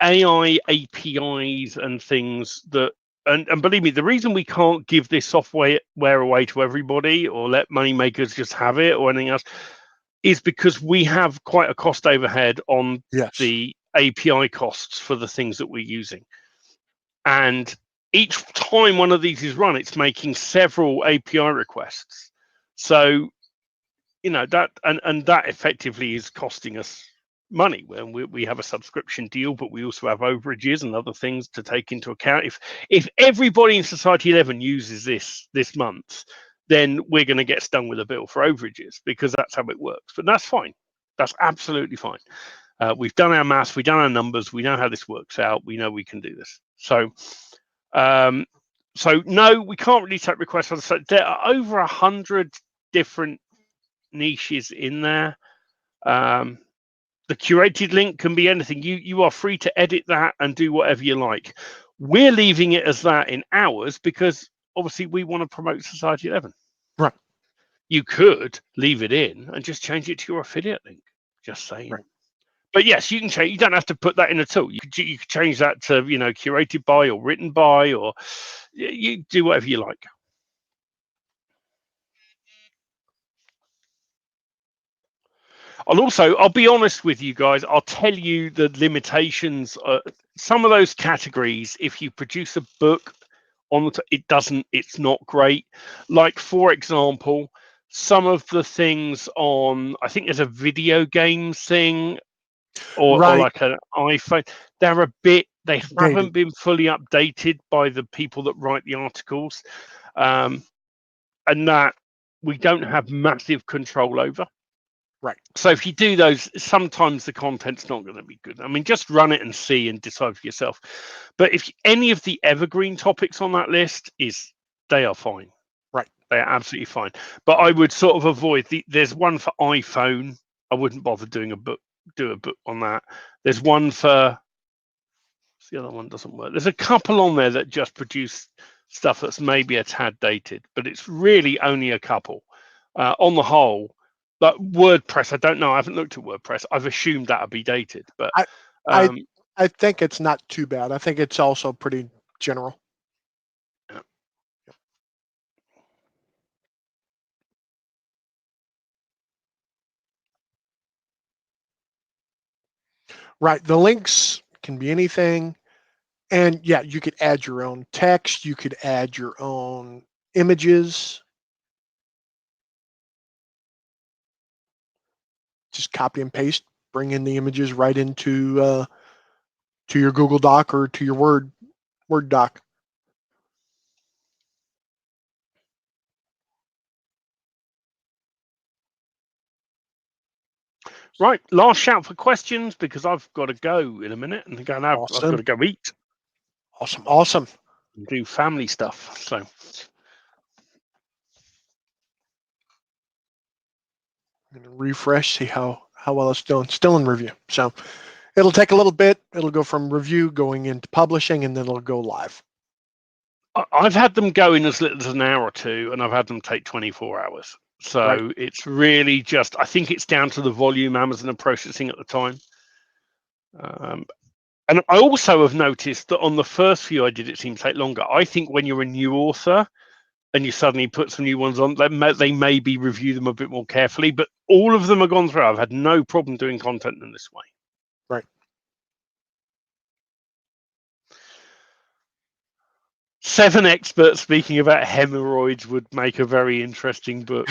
AI APIs and things that. And believe me, the reason we can't give this software away to everybody or let Moneymakers just have it or anything else is because we have quite a cost overhead on Yes. the API costs for the things that we're using. And each time one of these is run, it's making several API requests. So, that and that effectively is costing us money when we have a subscription deal, but we also have overages and other things to take into account. If everybody in Society 11 uses this month, then we're going to get stung with a bill for overages because that's how it works. But that's fine. That's absolutely fine. We've done our maths, we've done our numbers, we know how this works out, we know we can do this. So no, we can't really take requests. So there are over 100 different niches in there. The curated link can be anything. You are free to edit that and do whatever you like. We're leaving it as that in ours because obviously we want to promote Society 11. Right. You could leave it in and just change it to your affiliate link. Just saying. Right. But yes, you can change. You don't have to put that in at all. You could change that to curated by or written by, or you do whatever you like. I'll be honest with you guys. I'll tell you the limitations. Some of those categories, if you produce a book on it's not great. Like, for example, some of the things on, I think there's a video games thing, or Right. like an iPhone. They Dated. haven't been fully updated by the people that write the articles, and that we don't have massive control over. Right. So if you do those, sometimes the content's not going to be good. I mean, just run it and see and decide for yourself. But if any of the evergreen topics on that list they are fine. Right. They are absolutely fine. But I would sort of avoid there's one for iPhone. I wouldn't bother do a book on that. There's one for, the other one doesn't work. There's a couple on there that just produce stuff that's maybe a tad dated, but it's really only a couple. On the whole, like WordPress, I don't know. I haven't looked at WordPress. I've assumed that'll be dated, but I I think it's not too bad. I think it's also pretty general. yeah. Right. The links can be anything. And yeah, you could add your own text. You could add your own images. Just copy and paste, bring in the images right into to your Google Doc or to your Word doc. Right, last shout for questions, because I've got to go in a minute and I've got Awesome. to go eat Awesome. and do family stuff. So I'm gonna refresh, see how well it's doing. Still in review. So it'll take a little bit. It'll go from review going into publishing, and then it'll go live. I've had them go in as little as an hour or two, and I've had them take 24 hours. So Right. it's really just, I think it's down to the volume Amazon are processing at the time. And I also have noticed that on the first few I did, it seemed to take longer. I think when you're a new author and you suddenly put some new ones on, they maybe review them a bit more carefully, but all of them have gone through. I've had no problem doing content in this way. Right. 7 experts speaking about hemorrhoids would make a very interesting book.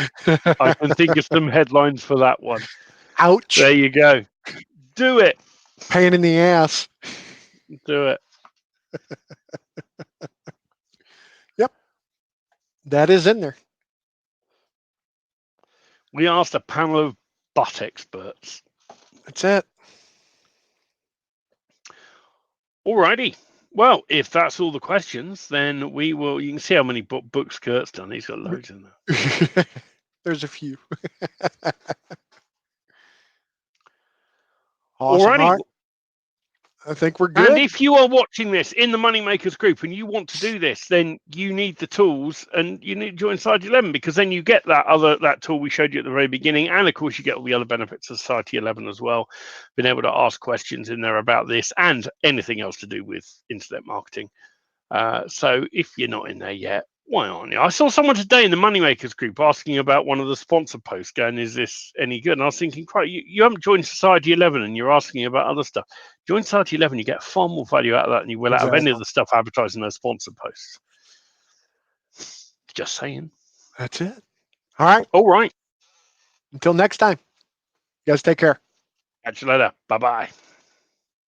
I can think of some headlines for that one. Ouch. There you go. Do it. Pain in the ass. Do it. Yep. That is in there. We asked a panel of butt experts. That's it. Alrighty. Well, if that's all the questions, then we will. You can see how many books Kurt's done. He's got loads in there. There's a few. Awesome. Alrighty. All right. I think we're And good. if you are watching this in the Moneymakers group and you want to do this, then you need the tools and you need to join Society 11, because then you get that tool we showed you at the very beginning. And of course, you get all the other benefits of Society 11 as well. Being able to ask questions in there about this and anything else to do with internet marketing. So if you're not in there yet, why aren't you? I saw someone today in the Moneymakers group asking about one of the sponsor posts, going, is this any good? And I was thinking, quite, you haven't joined Society 11 and you're asking about other stuff. Join Society 11, you get far more value out of that than you will out of any of the stuff advertised in those sponsor posts. Just saying. That's it. All right. All right. Until next time. You guys take care. Catch you later. Bye-bye.